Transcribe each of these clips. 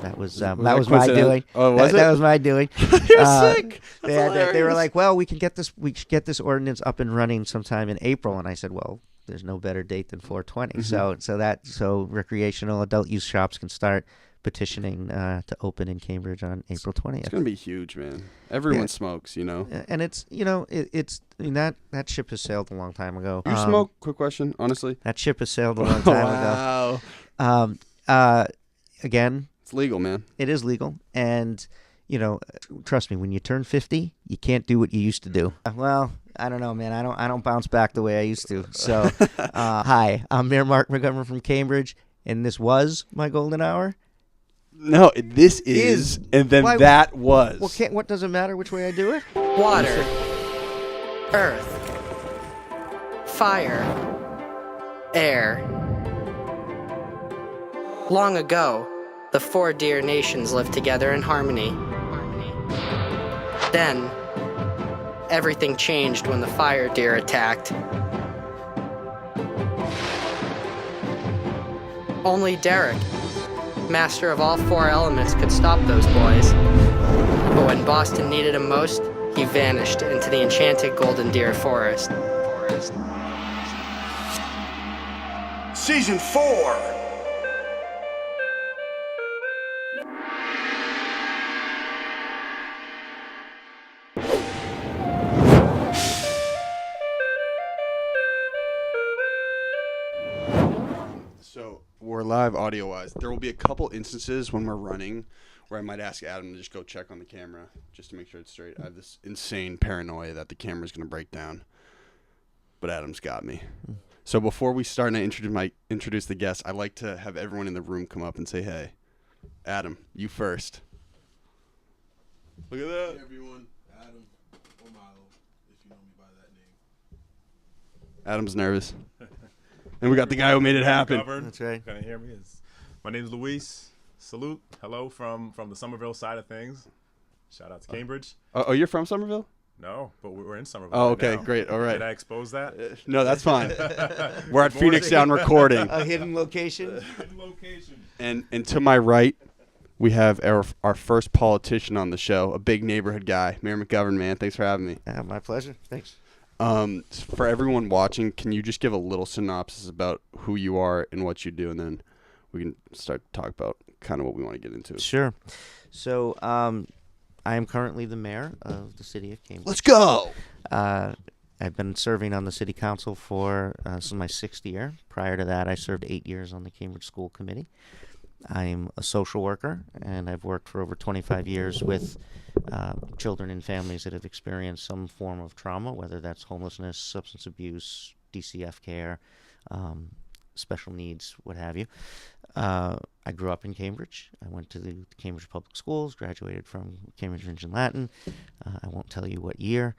That was my doing. Oh, was it? That was my doing. You're sick. They were like, well, we should get this ordinance up and running sometime in April. And I said, well, there's no better date than 4/20. Mm-hmm. So recreational adult use shops can start petitioning to open in Cambridge on April 20th. It's gonna be huge, man. Everyone smokes, you know. And it's that ship has sailed a long time ago. You smoke? Quick question, honestly. That ship has sailed a long time ago. Again, it's legal, man. It is legal, and trust me, when you turn 50, you can't do what you used to do. Well, I don't know, man. I don't bounce back the way I used to. So, hi, I'm Mayor Marc McGovern from Cambridge, and this was my golden hour. No, this is and then that was. Well, what does it matter which way I do it? Water, earth, fire, air. Long ago, the 4 deer nations lived together in harmony. Then, everything changed when the fire deer attacked. Only Derek, master of all 4 elements, could stop those boys. But when Boston needed him most, he vanished into the enchanted golden deer forest. Season 4. So we're live audio-wise. There will be a couple instances when we're running where I might ask Adam to just go check on the camera just to make sure it's straight. I have this insane paranoia that the camera's going to break down. But Adam's got me. So before we start and I introduce the guests, I'd like to have everyone in the room come up and say, hey, Adam, you first. Look at that. Hey everyone, Adam or Milo, if you know me by that name. Adam's nervous. And we got the guy who made it happen. McGovern. That's right. Can you hear me? My name is Luis. Salute. Hello from the Somerville side of things. Shout out to Cambridge. Oh, you're from Somerville? No, but we're in Somerville. Oh, right okay, now. great. All right. Did I expose that? No, that's fine. We're at Phoenix Down recording. A hidden location. Hidden location. And to my right, we have our first politician on the show, a big neighborhood guy, Mayor McGovern, man. Thanks for having me. My pleasure. Thanks. For everyone watching, can you just give a little synopsis about who you are and what you do, and then we can start to talk about kind of what we want to get into. Sure. So, I am currently the mayor of the city of Cambridge. Let's go! I've been serving on the city council for this is my 6th year. Prior to that, I served 8 years on the Cambridge School Committee. I'm a social worker, and I've worked for over 25 years with children and families that have experienced some form of trauma, whether that's homelessness, substance abuse, DCF care, special needs, what have you. I grew up in Cambridge. I went to the Cambridge Public Schools, graduated from Cambridge English and Latin. I won't tell you what year.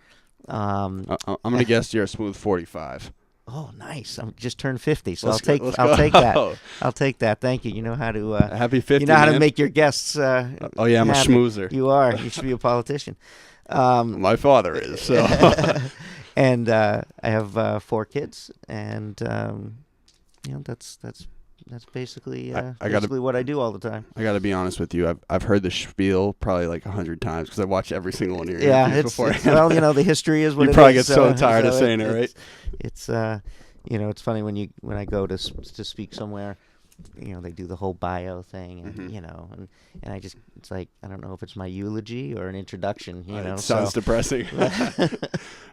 I'm going to guess you're a smooth 45. Oh, nice! I'm just turned 50, so I'll take that. I'll take that. Thank you. You know how to happy 50. You know how man. to make your guests. Oh yeah, I'm a schmoozer. You are. You should be a politician. My father is. So. And I have 4 kids, and that's basically basically what I do all the time. I got to be honest with you. I've heard the spiel probably like 100 times because I watched every single one of your interviews before. Well, the history is what it is. You probably get so tired of saying it, right? It's it's funny when I go to speak somewhere. They do the whole bio thing, and and I just, it's like, I don't know if it's my eulogy or an introduction. It sounds depressing.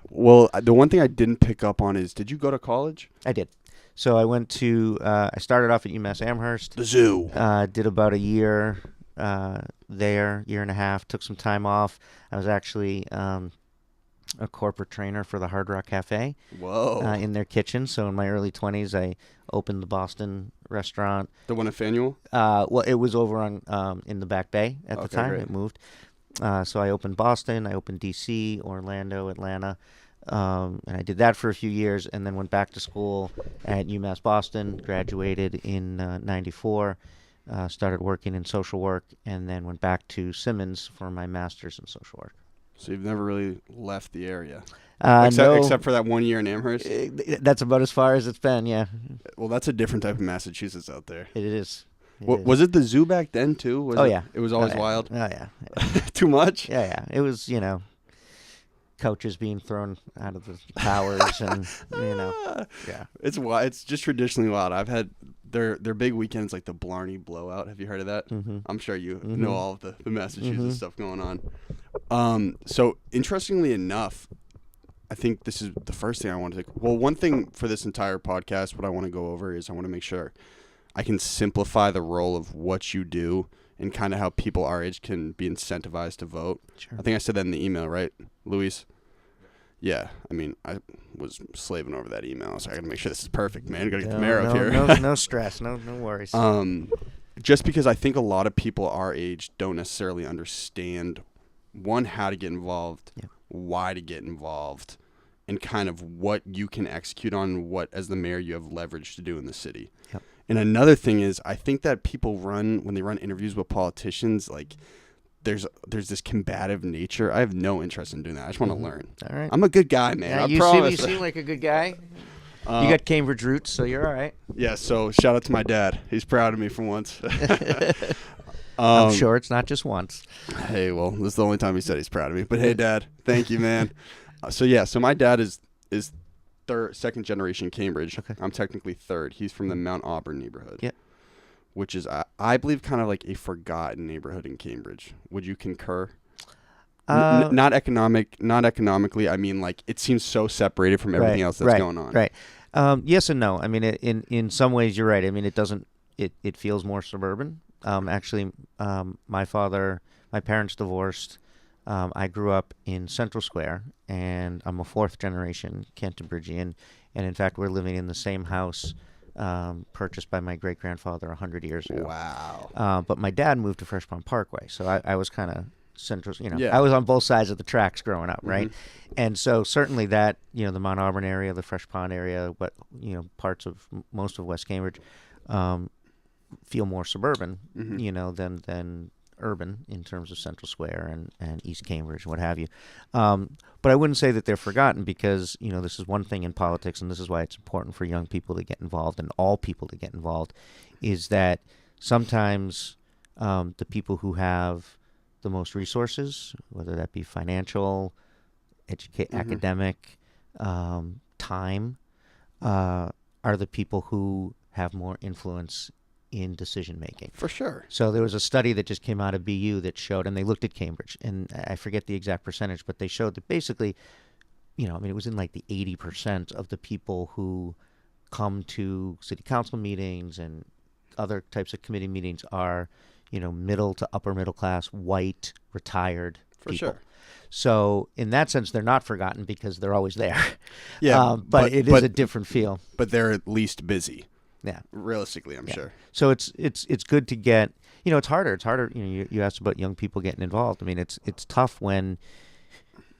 Well, the one thing I didn't pick up on is, did you go to college? I did. So I went to, I started off at UMass Amherst. The zoo. Did about a year there, year and a half, took some time off. I was actually a corporate trainer for the Hard Rock Cafe. Whoa. In their kitchen. So in my early 20s, I opened the Boston restaurant. The one at Faneuil? Well, it was over on in the Back Bay at the time. Great. It moved. So I opened Boston, I opened D.C., Orlando, Atlanta. And I did that for a few years, and then went back to school at UMass Boston, graduated in 94, started working in social work, and then went back to Simmons for my master's in social work. So you've never really left the area? No. Except for that 1 year in Amherst? That's about as far as it's been, yeah. Well, that's a different type of Massachusetts out there. It is. Was it the zoo back then too? Was Yeah. It was always Oh, yeah. wild. Oh yeah. Too much. Yeah. It was, couches being thrown out of the towers and, yeah. It's wild. It's just traditionally wild. I've had their big weekends like the Blarney Blowout. Have you heard of that? Mm-hmm. I'm sure you know all of the Massachusetts stuff going on. So interestingly enough, I think this is the first thing I want to. Well, one thing for this entire podcast, what I want to go over is I want to make sure I can simplify the role of what you do and kind of how people our age can be incentivized to vote. Sure. I think I said that in the email, right, Luis? Yeah. I mean, I was slaving over that email, so I got to make sure this is perfect, man. Got to get the mayor up here. No stress. No worries. Just because I think a lot of people our age don't necessarily understand, one, how to get involved, why to get involved, and kind of what you can execute on, what as the mayor you have leverage to do in the city. Yep. And another thing is, I think that people when they run interviews with politicians, like there's this combative nature. I have no interest in doing that. I just want to learn. All right. I'm a good guy, man. I you promise. seem like a good guy. You got Cambridge roots, so you're all right. Yeah, so shout out to my dad. He's proud of me for once. I'm sure it's not just once. Hey, well, this is the only time he said he's proud of me. But hey, Dad, thank you, man. So my dad is second generation Cambridge. Okay. I'm technically third. He's from the Mount Auburn neighborhood. Yeah. Which is, I believe, kind of like a forgotten neighborhood in Cambridge. Would you concur? Not economically. I mean, like, it seems so separated from everything else that's going on. Right. Yes and no. I mean, in some ways, you're right. I mean, it feels more suburban. Actually, my parents divorced. I grew up in Central Square, and I'm a fourth generation Canterbridgian. And in fact, we're living in the same house purchased by my great-grandfather 100 years ago. Wow. But my dad moved to Fresh Pond Parkway, so I was kind of central. Yeah. I was on both sides of the tracks growing up, right? And so certainly that, the Mount Auburn area, the Fresh Pond area, parts of most of West Cambridge feel more suburban, than urban in terms of Central Square and East Cambridge, what have you. But I wouldn't say that they're forgotten because, this is one thing in politics, and this is why it's important for young people to get involved and all people to get involved, is that sometimes the people who have the most resources, whether that be financial, academic, time, are the people who have more influence in decision making. For sure. So there was a study that just came out of BU that showed, and they looked at Cambridge, and I forget the exact percentage, but they showed that basically, it was in like the 80% of the people who come to city council meetings and other types of committee meetings are, middle to upper middle class, white, retired people. For sure. So in that sense, they're not forgotten because they're always there. Yeah, but it is a different feel. But they're at least busy. Yeah. Realistically, I'm sure. So it's good to get, it's harder. It's harder. You asked about young people getting involved. I mean, it's tough when,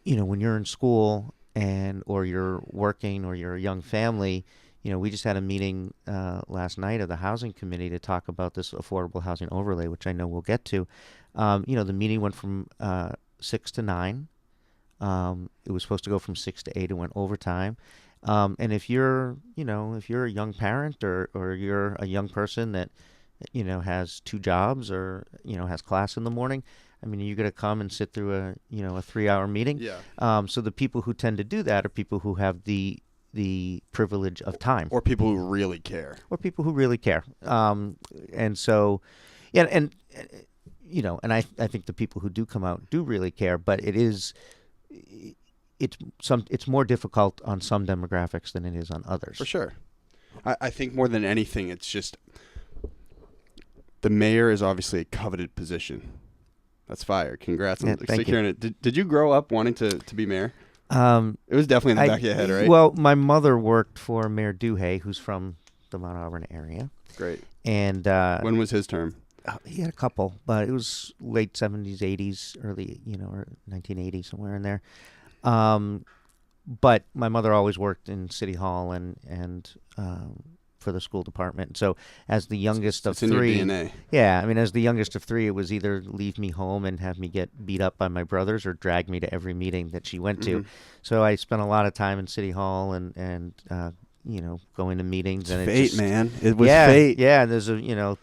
when you're in school or you're working or you're a young family. We just had a meeting last night of the housing committee to talk about this affordable housing overlay, which I know we'll get to. The meeting went from 6 to 9. It was supposed to go from 6 to 8. It went overtime. And if you're a young parent or you're a young person that, has 2 jobs or, has class in the morning, I mean, you're going to come and sit through a 3-hour meeting. Yeah. So the people who tend to do that are people who have the privilege of time. Or people who really care. And so, yeah, and I think the people who do come out do really care, but it's more difficult on some demographics than it is on others. For sure. I think more than anything, it's just the mayor is obviously a coveted position. That's fire. Congrats on securing it. Did you grow up wanting to be mayor? It was definitely in the back of your head, right? Well, my mother worked for Mayor Duhay, who's from the Mount Auburn area. Great. And when was his term? He had a couple, but it was late 70s, 80s, early, or 1980, somewhere in there. But my mother always worked in City Hall and for the school department. So as the youngest of 3, in your DNA. Yeah, I mean, as the youngest of 3, it was either leave me home and have me get beat up by my brothers or drag me to every meeting that she went to. So I spent a lot of time in City Hall and going to meetings and Fate, just, man. It was yeah, fate. yeah. And there's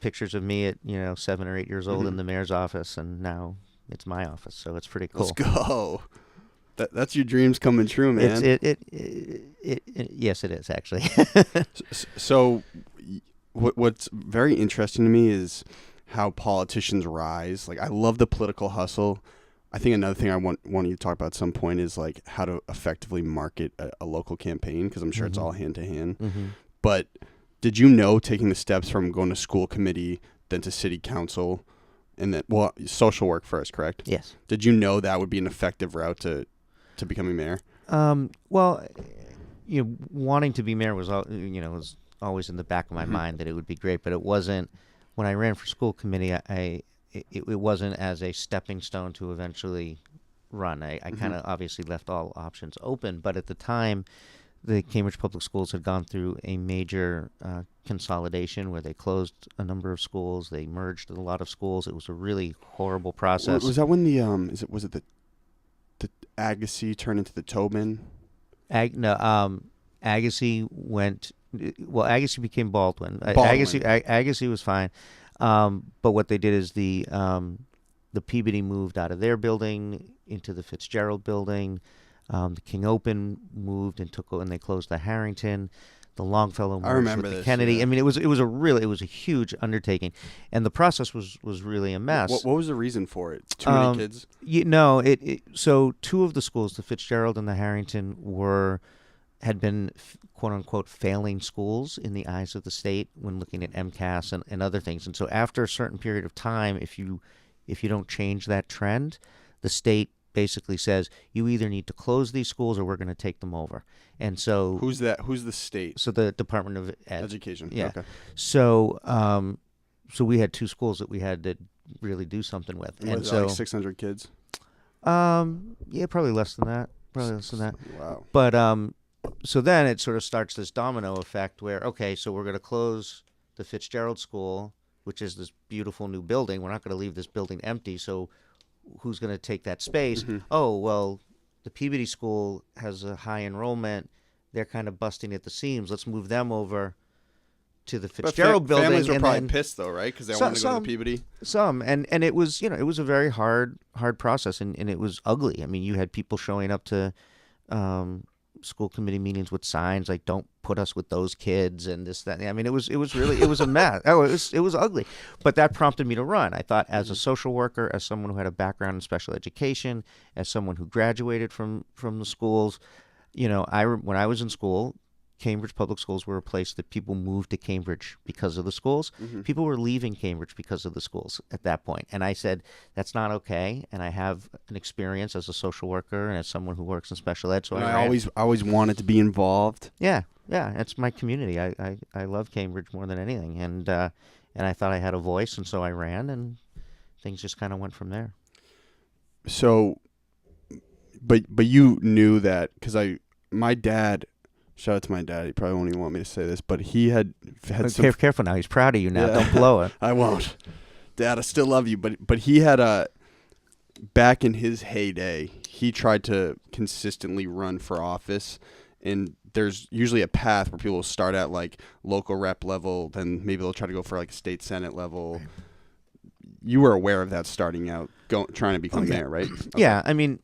pictures of me at 7 or 8 years old Mhm. in the mayor's office, and now it's my office, so it's pretty cool. Let's go. That's your dreams coming true, man. Yes, it is actually. So, what's very interesting to me is how politicians rise. Like, I love the political hustle. I think another thing I want you to talk about at some point is like how to effectively market a local campaign, because I'm sure it's all hand to hand. But did you know, taking the steps from going to school committee, then to city council, and then social work first, correct? Yes. Did you know that would be an effective route to becoming mayor? Well, wanting to be mayor was always in the back of my mind that it would be great, but it wasn't. When I ran for school committee, it wasn't as a stepping stone to eventually run. I kind of obviously left all options open, but at the time, the Cambridge Public Schools had gone through a major consolidation where they closed a number of schools, they merged a lot of schools. It was a really horrible process. Was that when the was it the Agassiz turned into the Tobin? Agassiz went. Well, Agassiz became Baldwin. Baldwin. Agassiz was fine, but what they did is the Peabody moved out of their building into the Fitzgerald building. The King Open moved and they closed the Harrington. The Longfellow I merged remember with the this, Kennedy. yeah. I mean, it was a huge undertaking, and the process was really a mess. What was the reason for it? Too many kids? So two of the schools, the Fitzgerald and the Harrington, had been quote unquote failing schools in the eyes of the state when looking at MCAS and other things. And so after a certain period of time, if you don't change that trend, the state basically says you either need to close these schools or we're going to take them over. And so Who's that? Who's the state? So the Department of Education. Yeah. Okay. So so we had two schools that we had to really do something with. And And was it so like 600 kids? yeah, probably less than that. Wow. But so then it sort of starts this domino effect where, okay, so we're going to close the Fitzgerald School, which is this beautiful new building. We're not going to leave this building empty. So who's going to take that space? Oh, well, the Peabody School has a high enrollment. They're kind of busting at the seams. Let's move them over to the Fitzgerald building. Families were and probably then pissed though, right? Because they wanted to go to Peabody. Some, and it was it was a very hard process, and it was ugly. I mean, you had people showing up to school committee meetings with signs like "Don't put us with those kids" and this, that. I mean, it was really a mess. Oh, it was ugly. But that prompted me to run. I thought, as a social worker, as someone who had a background in special education, as someone who graduated from the schools, when I was in school, Cambridge Public Schools were a place that people moved to Cambridge because of the schools. People were leaving Cambridge because of the schools at that point. And I said, that's not okay. And I have an experience as a social worker and as someone who works in special ed. So And I always wanted to be involved. Yeah, it's my community. I love Cambridge more than anything. And I thought I had a voice, and so I ran, and things just kind of went from there. So, but you knew that, because my dad... Shout out to my dad. He probably won't even want me to say this, but he had some... Careful now. He's proud of you now. Yeah. Don't blow it. I won't. Dad, I still love you. But he had back in his heyday, he tried to consistently run for office. And there's usually a path where people will start at like local rep level, then maybe they'll try to go for like state senate level. You were aware of that starting out, trying to become mayor, right? Okay. Yeah. I mean,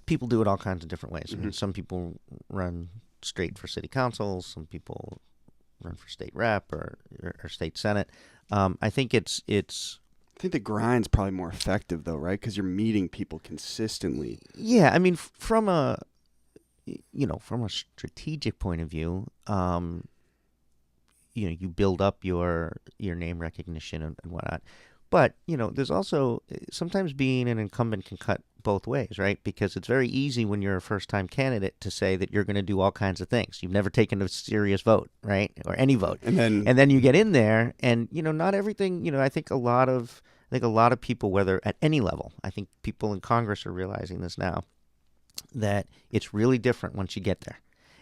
people do it all kinds of different ways. I mean, some people run straight for city council. Some people run for state rep or state senate. I think I think the grind's probably more effective though, right? Because you're meeting people consistently. Yeah, I mean, from a strategic point of view, you build up your name recognition and whatnot. But, there's also sometimes being an incumbent can cut both ways, right? Because it's very easy when you're a first-time candidate to say that you're going to do all kinds of things. You've never taken a serious vote, right? Or any vote. And then you get in there and, not everything, I think a lot of people, whether at any level, I think people in Congress are realizing this now, that it's really different once you get there.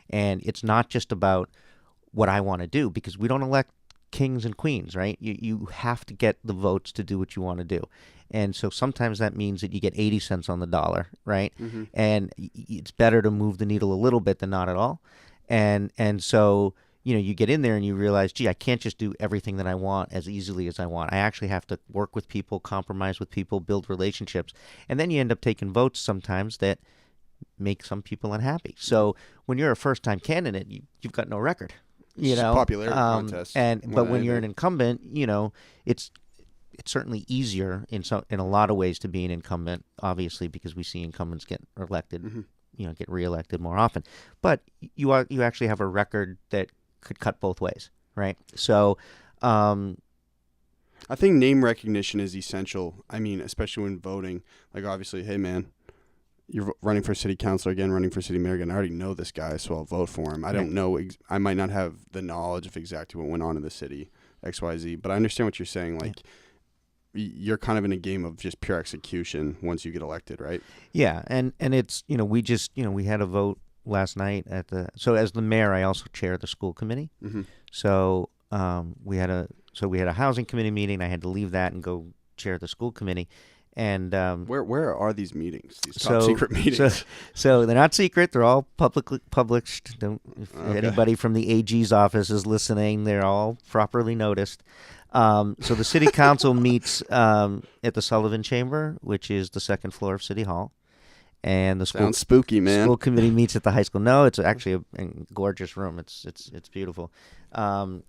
And it's not just about what I want to do, because we don't elect kings and queens, right? You have to get the votes to do what you want to do. And so sometimes that means that you get 80 cents on the dollar, right? And it's better to move the needle a little bit than not at all. and so you get in there and you realize, gee, I can't just do everything that I want as easily as I want. I actually have to work with people, compromise with people, build relationships, and then you end up taking votes sometimes that make some people unhappy. So when you're a first-time candidate, you've got no record. It's a popularity contest. But when you're an incumbent, it's certainly easier in a lot of ways to be an incumbent, obviously, because we see incumbents get elected, get reelected more often. But you actually have a record that could cut both ways, right? So, I think name recognition is essential. I mean, especially when voting. Like, obviously, hey man, you're running for city councilor again, running for city mayor again. I already know this guy, so I'll vote for him. I don't know. I might not have the knowledge of exactly what went on in the city, XYZ, but I understand what you're saying. Like, you're kind of in a game of just pure execution once you get elected, right? Yeah, and it's we just we had a vote last night so as the mayor, I also chair the school committee. Mm-hmm. So we had a housing committee meeting. I had to leave that and go chair the school committee. And where are these meetings? These top secret meetings? So they're not secret. They're all publicly published. If anybody from the AG's office is listening, they're all properly noticed. So the city council meets at the Sullivan Chamber, which is the second floor of City Hall, and the sounds spooky, man. School committee meets at the high school. No, it's actually a gorgeous room. It's beautiful. And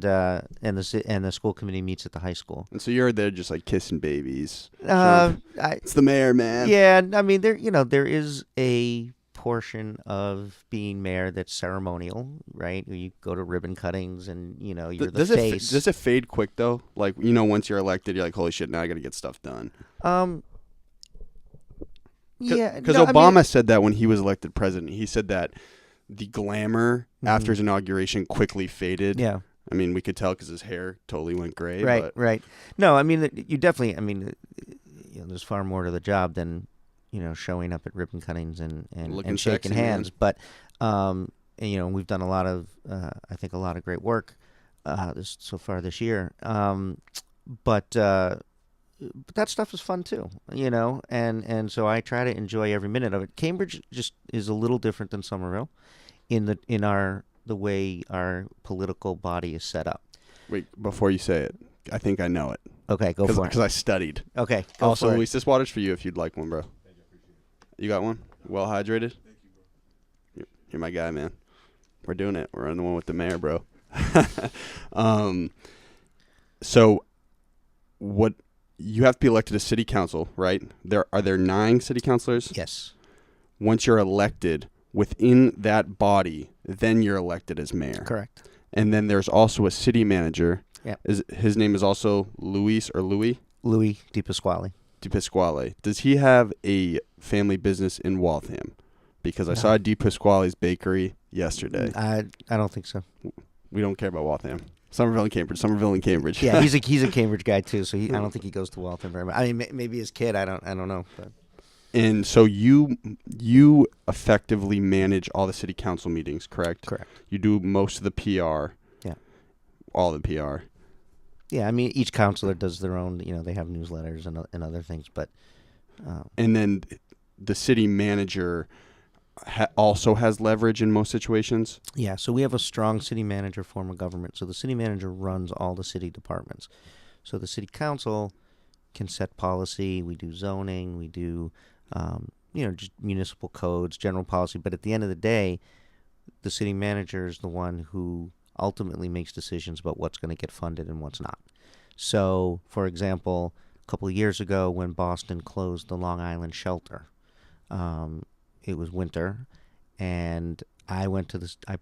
the school committee meets at the high school. And so you're there just like kissing babies. It's the mayor, man. Yeah, I mean there is a portion of being mayor that's ceremonial, right? You go to ribbon cuttings and you're the face. Does it fade quick though? Like once you're elected, you're like, holy shit, now I got to get stuff done. Yeah, because Obama said that when he was elected president. He said that the glamour after his inauguration quickly faded. Yeah. I mean, we could tell because his hair totally went gray. Right, right. No, I mean, you definitely, there's far more to the job than, showing up at ribbon cuttings and shaking hands. Man. But, we've done a lot of, I think, a lot of great work so far this year. But that stuff is fun too, and so I try to enjoy every minute of it. Cambridge just is a little different than Somerville in the way our political body is set up. Wait, before you say it, I think I know it. Okay, go for it. Because I studied. Okay, go also, for it. Luis, this water's for you if you'd like one, bro. You got one? Well hydrated? Thank you, bro. You're my guy, man. We're doing it. We're on the one with the mayor, bro. So, what? You have to be elected to city council, right? Are there 9 city councilors? Yes. Once you're elected within that body, then you're elected as mayor. Correct. And then there's also a city manager. Yeah. His name is also Luis or Louis? Louis DiPasquale. DiPasquale. Does he have a family business in Waltham? Because I saw DiPasquale's bakery yesterday. I don't think so. We don't care about Waltham. Somerville and Cambridge. Yeah, he's a Cambridge guy too, so I don't think he goes to Waltham very much. I mean, maybe his kid. I don't know. But. And so you effectively manage all the city council meetings, correct? Correct. You do most of the PR. Yeah. All the PR. Yeah, I mean, each councilor does their own. They have newsletters and other things, but. And then the city manager also has leverage in most situations? Yeah, so we have a strong city manager form of government. So the city manager runs all the city departments. So the city council can set policy. We do zoning. We do, just municipal codes, general policy. But at the end of the day, the city manager is the one who ultimately makes decisions about what's going to get funded and what's not. So, for example, a couple of years ago when Boston closed the Long Island shelter, it was winter, and I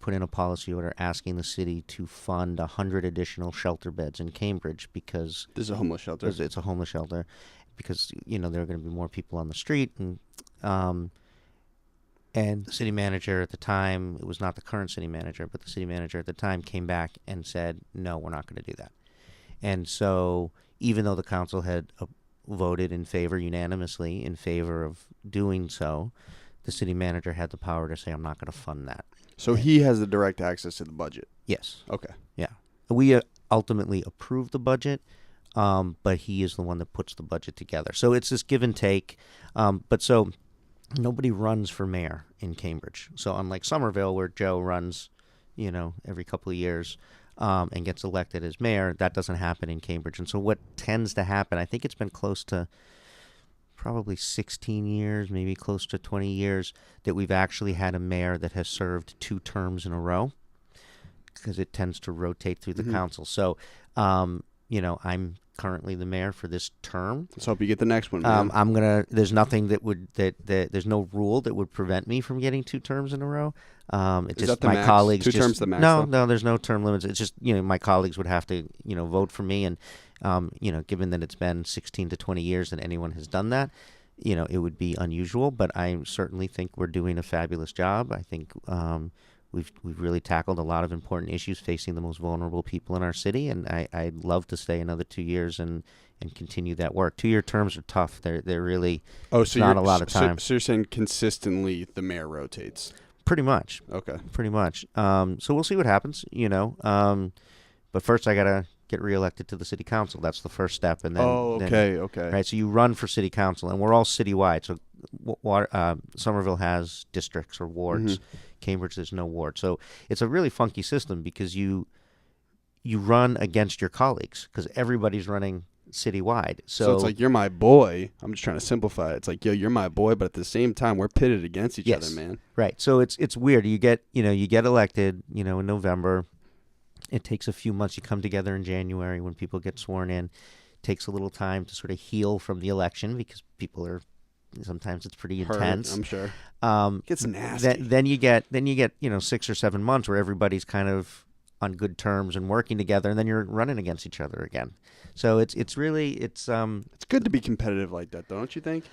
put in a policy order asking the city to fund 100 additional shelter beds in Cambridge because this is a homeless shelter. It's a homeless shelter because there are going to be more people on the street, and the city manager at the time, it was not the current city manager, but the city manager at the time came back and said, no, we're not going to do that. And so even though the council had voted unanimously in favor of doing so, the city manager had the power to say, I'm not going to fund that. So he has the direct access to the budget? Yes. Okay. Yeah. We ultimately approve the budget, but he is the one that puts the budget together. So it's this give and take. But so nobody runs for mayor in Cambridge. So unlike Somerville, where Joe runs, every couple of years and gets elected as mayor, that doesn't happen in Cambridge. And so what tends to happen, I think it's been close to probably 16 years, maybe close to 20 years, that we've actually had a mayor that has served 2 terms in a row, because it tends to rotate through the council. So, I'm currently the mayor for this term. Let's hope you get the next one, man. There's nothing there's no rule that would prevent me from getting 2 terms in a row. It's Is just that the my max? colleagues. 2 terms the max, No, though? no, there's no term limits. It's just, my colleagues would have to, vote for me. And, given that it's been 16 to 20 years that anyone has done that, it would be unusual. But I certainly think we're doing a fabulous job. I think, We've really tackled a lot of important issues facing the most vulnerable people in our city, and I'd love to stay another 2 years and continue that work. 2-year terms are tough. They're really not a lot of time. So you're saying consistently the mayor rotates? Pretty much. Okay. Pretty much. So we'll see what happens. But first I gotta get reelected to the city council. That's the first step, and then. Okay. Right. So you run for city council, and we're all citywide. So Somerville has districts or wards. Cambridge, there's no ward. So it's a really funky system because you run against your colleagues because everybody's running citywide. So it's like, you're my boy. I'm just trying to simplify it. It's like, yo, you're my boy, but at the same time, we're pitted against each other, man. Right. So it's weird. You get elected, in November. It takes a few months. You come together in January when people get sworn in. It takes a little time to sort of heal from the election because people are. Sometimes it's pretty intense. I'm sure. Gets nasty. Then you get 6 or 7 months where everybody's kind of on good terms and working together, and then you're running against each other again. So it's good to be competitive like that, don't you think?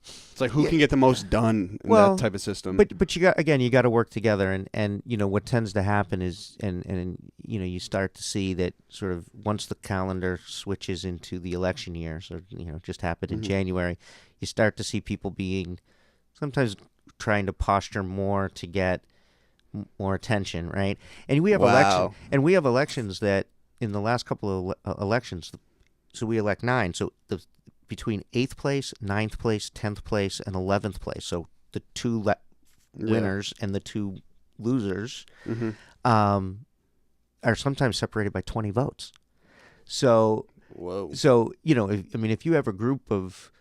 It's like who can get the most done in that type of system. But you got to work together, and what tends to happen is you start to see that sort of once the calendar switches into the election year, so it just happened in January, you start to see people being sometimes trying to posture more to get more attention, right? And we have elections that in the last couple of elections, so we elect 9, so between 8th place, 9th place, 10th place, and 11th place. So the 2 winners and the 2 losers are sometimes separated by 20 votes. So, if you have a group of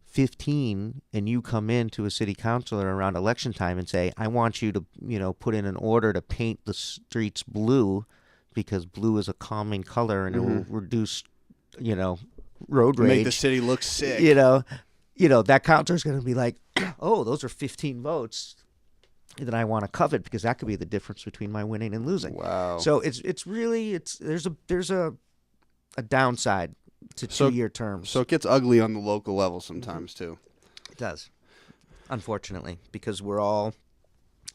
15 and you come into a city councilor around election time and say, I want you to, put in an order to paint the streets blue because blue is a calming color and it will reduce, road rage. Make the city look sick. That counselor's going to be like, oh, those are 15 votes that I want to covet because that could be the difference between my winning and losing. Wow. So it's really there's a downside to 2-year terms. So it gets ugly on the local level sometimes too. It does, unfortunately, because we're all,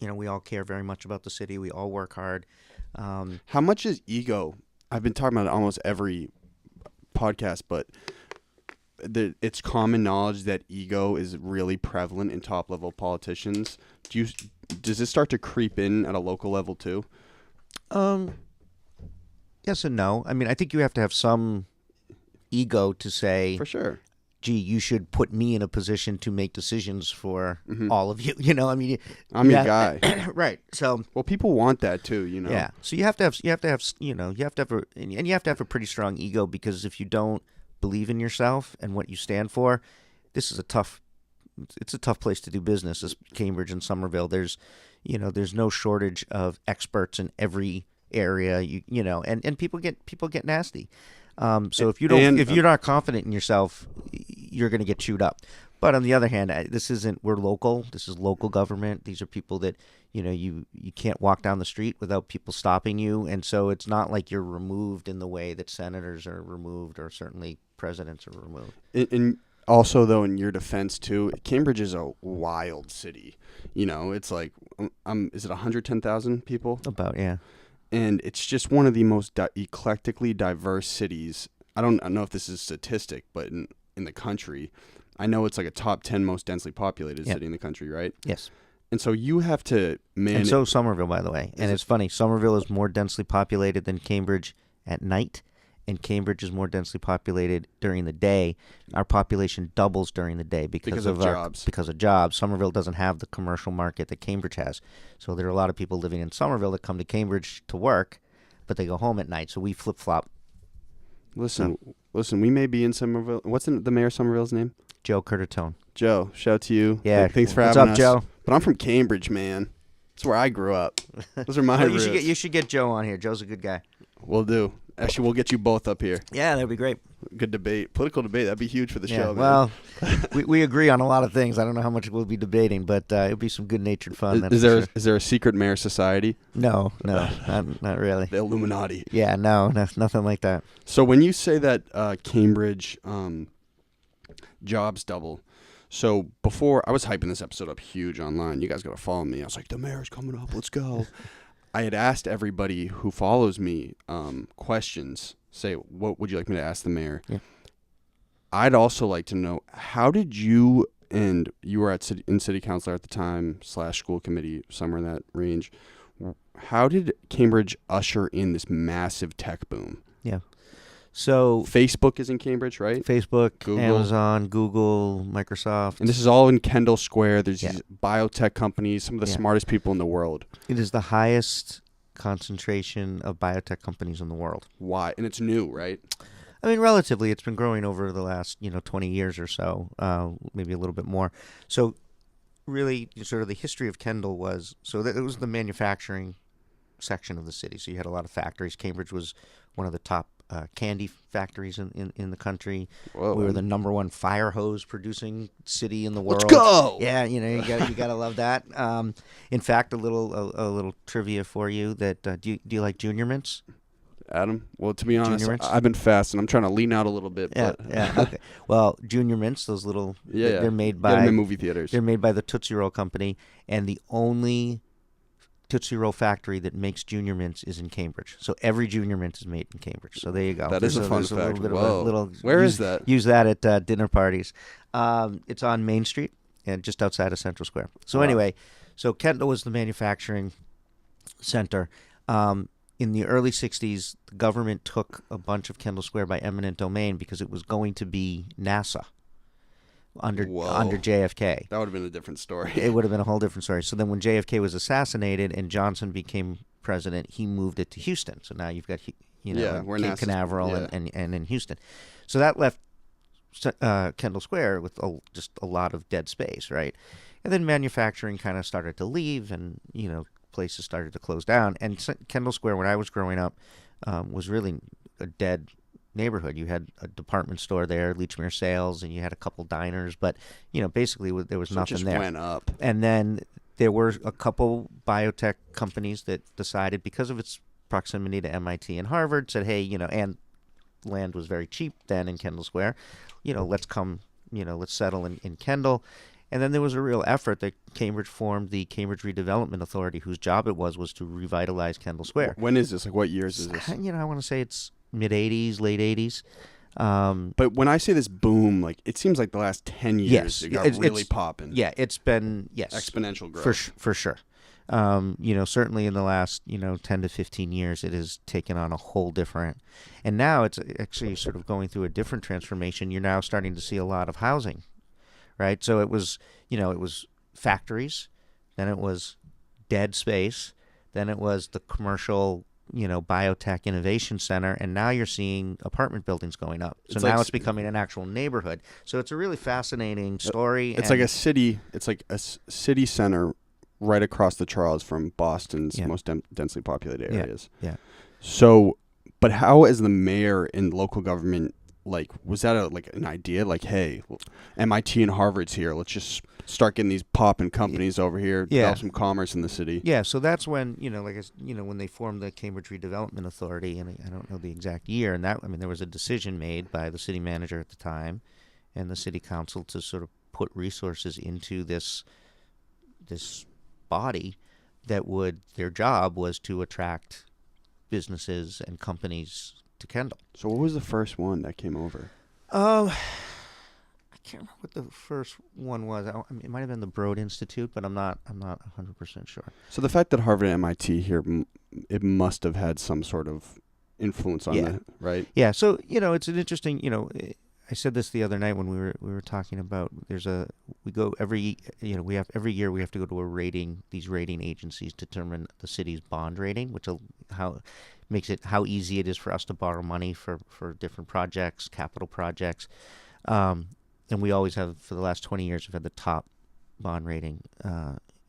we all care very much about the city. We all work hard. How much is ego? I've been talking about it almost every podcast, but it's common knowledge that ego is really prevalent in top level politicians. Does it start to creep in at a local level too? Yes and no. I mean, I think you have to have some ego to say, for sure, gee, you should put me in a position to make decisions for all of you. I'm your guy. Right. So, well, people want that too, Yeah. So you have to have a pretty strong ego, because if you don't believe in yourself and what you stand for, it's a tough place to do business, as Cambridge and Somerville. There's no shortage of experts in every area, and people get nasty. So if you're not confident in yourself, you're going to get chewed up. But on the other hand, we're local. This is local government. These are people that, you can't walk down the street without people stopping you. And so it's not like you're removed in the way that senators are removed, or certainly presidents are removed. And also, though, in your defense too, Cambridge is a wild city. It's like, is it 110,000 people? About, yeah. And it's just one of the most eclectically diverse cities. I don't know if this is a statistic, but in the country, I know it's like a top 10 most densely populated city in the country, right? Yes. And so you have to manage. And so Somerville, by the way. And it's funny, Somerville is more densely populated than Cambridge at night and Cambridge is more densely populated during the day. Our population doubles during the day because of jobs. Because of jobs. Somerville doesn't have the commercial market that Cambridge has. So there are a lot of people living in Somerville that come to Cambridge to work, but they go home at night. So we flip-flop. Listen, we may be in Somerville. What's the mayor of Somerville's name? Joe Curtatone. Joe, shout out to you. Yeah. Thanks for What's having up, us. Joe? But I'm from Cambridge, man. That's where I grew up. Those are my Well, roots. you should get Joe on here. Joe's a good guy. We'll do. Actually, we'll get you both up here. Yeah, that'd be great. Good debate. Political debate. That'd be huge for the show, man. Well, we agree on a lot of things. I don't know how much we'll be debating, but it'll be some good-natured fun. Is there a secret mayor society? No, not really. The Illuminati. Yeah, no, nothing like that. So when you say that Cambridge jobs double, so before I was hyping this episode up huge online. You guys got to follow me. I was like, the mayor's coming up. Let's go. I had asked everybody who follows me questions. Say, what would you like me to ask the mayor? Yeah. I'd also like to know, how did you, and you were in city council at the time / school committee, somewhere in that range, how did Cambridge usher in this massive tech boom? Yeah. So Facebook is in Cambridge, right? Facebook, Google. Amazon, Google, Microsoft. And this is all in Kendall Square. There's Yeah. these biotech companies, some of the Yeah. smartest people in the world. It is the highest concentration of biotech companies in the world. Why? And it's new, right? I mean, relatively, it's been growing over the last 20 years or so, maybe a little bit more. So, really, sort of the history of Kendall was that it was the manufacturing section of the city. So you had a lot of factories. Cambridge was one of the top candy factories in the country. Whoa. We were the number one fire hose producing city in the world. Let's go! Yeah, you gotta love that. In fact, a little trivia for you that do you like Junior Mints? Adam? Well, to be honest, Junior Mints? I've been fasting. I'm trying to lean out a little bit. Yeah, But yeah. Okay. Well, Junior Mints, those little yeah, they're made get by them in movie theaters. They're made by the Tootsie Roll Company, and the only Tootsie Roll factory that makes Junior Mints is in Cambridge. So every Junior Mint is made in Cambridge. So there you go. That is a fun there's fact. little bit Whoa. of a little. Where use, is that? Use that at dinner parties. It's on Main Street and just outside of Central Square. So Wow. anyway, so Kendall was the manufacturing center. In the early 60s, the government took a bunch of Kendall Square by eminent domain because it was going to be NASA under Whoa. JFK. That would have been a different story. It would have been a whole different story. So then when JFK was assassinated and Johnson became president, he moved it to Houston. So now you've got, where Cape NASA's Canaveral yeah. and in Houston. So that left Kendall Square with just a lot of dead space, right? And then manufacturing kind of started to leave and, places started to close down. And Kendall Square, when I was growing up, was really a dead neighborhood. You had a department store there, Leechmere Sales, and you had a couple diners, but basically there was nothing it just there. went up. And then there were a couple biotech companies that decided, because of its proximity to MIT and Harvard, said, hey, and land was very cheap then in Kendall Square, let's settle in Kendall. And then there was a real effort that Cambridge formed the Cambridge Redevelopment Authority, whose job it was to revitalize Kendall Square. When is this? Like, what years is this? I want to say it's mid-'80s, late 80s. But when I say this boom, like, it seems like the last 10 years Yes, it got really popping. Yeah, it's been, yes. Exponential growth. For sure. Certainly in the last, 10 to 15 years, it has taken on a whole different, and now it's actually sort of going through a different transformation. You're now starting to see a lot of housing, right? So it was factories, then it was dead space, then it was the commercial, biotech innovation center, and now you're seeing apartment buildings going up. So now it's becoming an actual neighborhood. So it's a really fascinating story. It's like a city. It's like a city center right across the Charles from Boston's most densely populated areas. Yeah. So, but how, as the mayor in local government, like, was that an idea? Like, hey, MIT and Harvard's here. Let's just start getting these popping companies over here, develop some commerce in the city. Yeah, so that's when, when they formed the Cambridge Redevelopment Authority, and I don't know the exact year, and there was a decision made by the city manager at the time and the city council to sort of put resources into this body their job was to attract businesses and companies to Kendall. So what was the first one that came over? I can't remember what the first one was. It might have been the Broad Institute, but I'm not 100% sure. So the fact that Harvard and MIT here, it must have had some sort of influence on Yeah. the right. Yeah, so it's an interesting. I said this the other night when we were talking about. We go every every year we have to go to these rating agencies to determine the city's bond rating, which makes it how easy it is for us to borrow money for different projects, capital projects, and we always have for the last 20 years we've had the top bond rating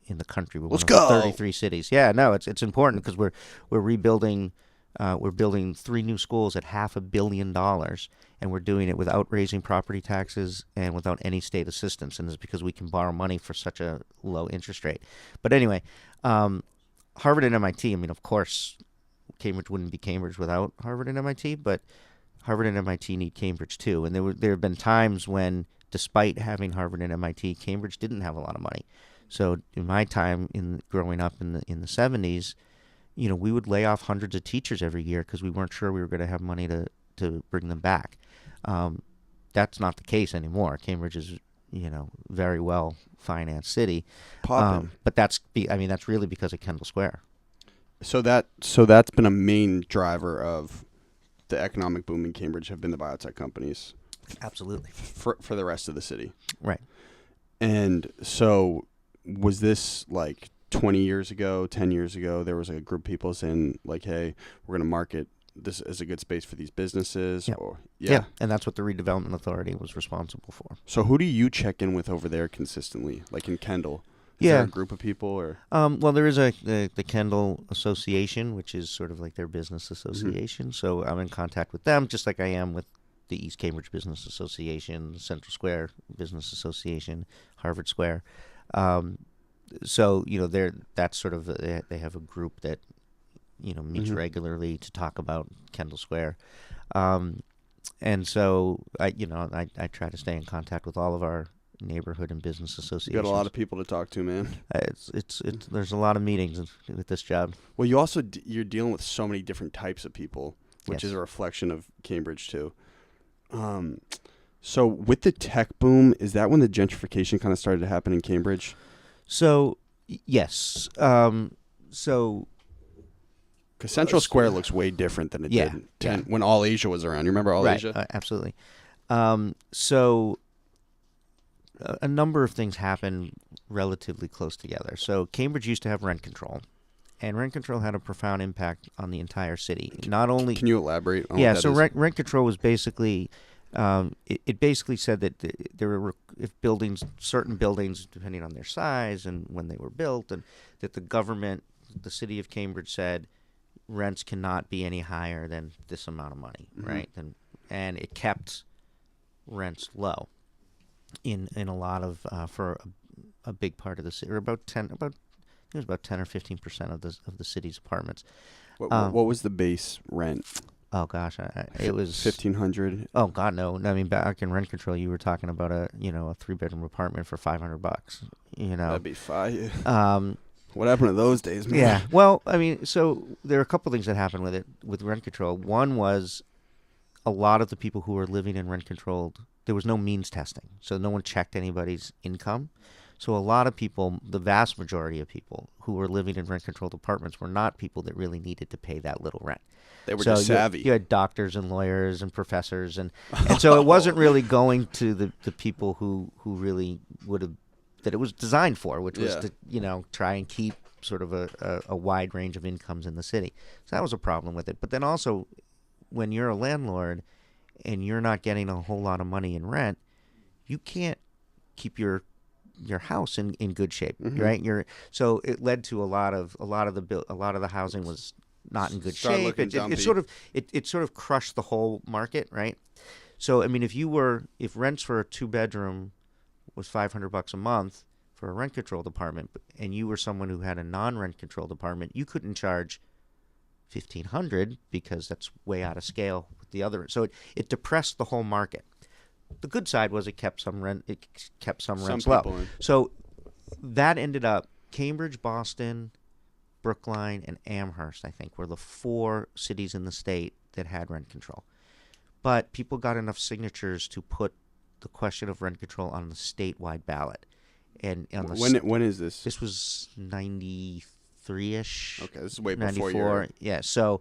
in the country. We're Let's one of go. 33 cities. Yeah, no, it's important because we're rebuilding. We're building 3 new schools at $500 million, and we're doing it without raising property taxes and without any state assistance. And it's because we can borrow money for such a low interest rate. But anyway, Harvard and MIT. I mean, of course, Cambridge wouldn't be Cambridge without Harvard and MIT, but Harvard and MIT need Cambridge too. And there have been times when, despite having Harvard and MIT, Cambridge didn't have a lot of money. So in my time growing up in the 70s. We would lay off hundreds of teachers every year because we weren't sure we were going to have money to bring them back. That's not the case anymore. Cambridge is, very well financed city. But that's really because of Kendall Square. So that's been a main driver of the economic boom in Cambridge have been the biotech companies. Absolutely. For the rest of the city. Right. And so was this like 20 years ago, 10 years ago, there was a group of people saying like, hey, we're going to market this as a good space for these businesses. Yep. Yeah. And that's what the redevelopment authority was responsible for. So who do you check in with over there consistently? Like in Kendall? Is there a group of people or? Well, there is the Kendall Association, which is sort of like their business association. Mm-hmm. So I'm in contact with them just like I am with the East Cambridge Business Association, the Central Square Business Association, Harvard Square. So that's sort of they have a group that meets regularly to talk about Kendall Square, and so I try to stay in contact with all of our neighborhood and business associations. You got a lot of people to talk to, man. It's there's a lot of meetings with this job. Well, you also you're dealing with so many different types of people, which Yes. is a reflection of Cambridge too. So with the tech boom, is that when the gentrification kind of started to happen in Cambridge? So yes, so because Central Square looks way different than it did when All Asia was around. You remember All Asia? Absolutely. So a number of things happen relatively close together. So Cambridge used to have rent control, and rent control had a profound impact on the entire city. Not only can you elaborate on what that so is? rent control was basically it basically said that there were certain buildings, depending on their size and when they were built, and that the city of Cambridge said rents cannot be any higher than this amount of money, right? And it kept rents low in a lot of for a big part of the city, or about 10 or 15% of the city's apartments. What was the base rent? Oh gosh, it was $1,500. Oh God, no! I mean, back in rent control, you were talking about a 3-bedroom apartment for $500. That'd be fine. What happened to those days, man? Yeah. Well, I mean, so there are a couple things that happened with rent control. One was a lot of the people who were living in rent controlled, there was no means testing, so no one checked anybody's income. So a lot of people, the vast majority of people who were living in rent controlled apartments were not people that really needed to pay that little rent. They were just savvy. You had doctors and lawyers and professors, and so it wasn't really going to the people who really would have, that it was designed for, which was to try and keep sort of a wide range of incomes in the city. So that was a problem with it. But then also, when you're a landlord and you're not getting a whole lot of money in rent, you can't keep your house in good shape, right? So it led to a lot of the housing was not in good shape. It sort of crushed the whole market, right? So I mean, if rents for a 2-bedroom was $500 a month for a rent controlled apartment, and you were someone who had a non-rent controlled apartment, you couldn't charge $1,500 because that's way out of scale with the other. So it depressed the whole market. The good side was it kept some rents low. So that ended up Cambridge, Boston, Brookline, and Amherst, I think, were the 4 cities in the state that had rent control. But people got enough signatures to put the question of rent control on the statewide ballot. And on when is this? This was 93-ish. Okay, this is way 94. before you. Yeah. So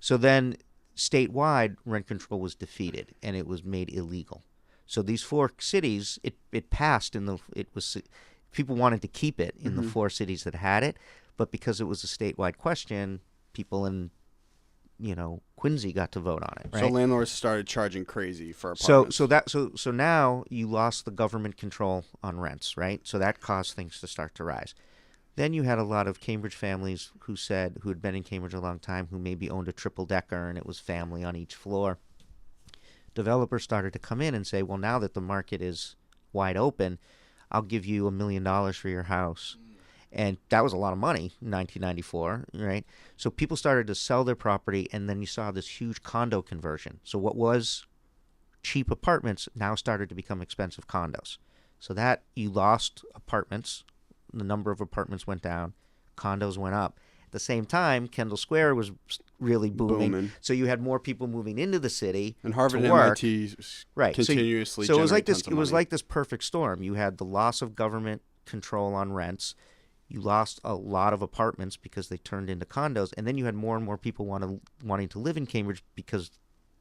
then statewide rent control was defeated and it was made illegal. So these 4 cities, it passed people wanted to keep it in the 4 cities that had it, but because it was a statewide question, people in Quincy got to vote on it. Right? So landlords started charging crazy for apartments. So now you lost the government control on rents, right? So that caused things to start to rise. Then you had a lot of Cambridge families who had been in Cambridge a long time, who maybe owned a triple decker and it was family on each floor. Developers started to come in and say, well, now that the market is wide open, I'll give you $1 million for your house. And that was a lot of money in 1994, right? So people started to sell their property, and then you saw this huge condo conversion. So what was cheap apartments now started to become expensive condos. So that you lost apartments, the number of apartments went down, condos went up. At the same time, Kendall Square was really booming. So you had more people moving into the city. And Harvard to and work. MIT Right. continuously So it was like generate this. tons of It was money. like this perfect storm. You had the loss of government control on rents. You lost a lot of apartments because they turned into condos, and then you had more and more people wanting to live in Cambridge because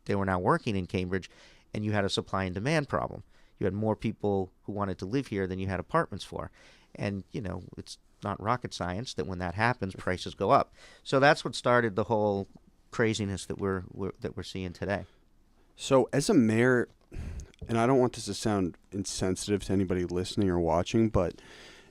they were now working in Cambridge, and you had a supply and demand problem. You had more people who wanted to live here than you had apartments for, and it's not rocket science that when that happens, prices go up. So that's what started the whole craziness that we're seeing today. So as a mayor, and I don't want this to sound insensitive to anybody listening or watching, but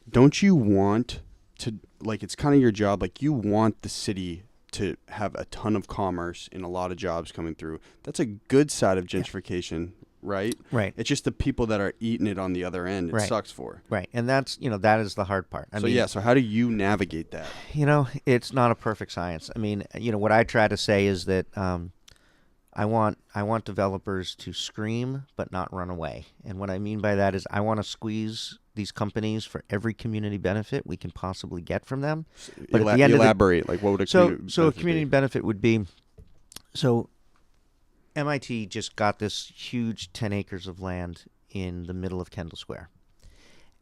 don't you want to, it's kind of your job, you want the city to have a ton of commerce and a lot of jobs coming through. That's a good side of gentrification, right? Right. It's just the people that are eating it on the other end. It sucks for. Right. And that's, that is the hard part. So how do you navigate that? It's not a perfect science. What I try to say is that I want developers to scream but not run away. And what I mean by that is I want to squeeze these companies for every community benefit we can possibly get from them. But at the end elaborate. What would a community so a community benefit would be, so MIT just got this huge 10 acres of land in the middle of Kendall Square.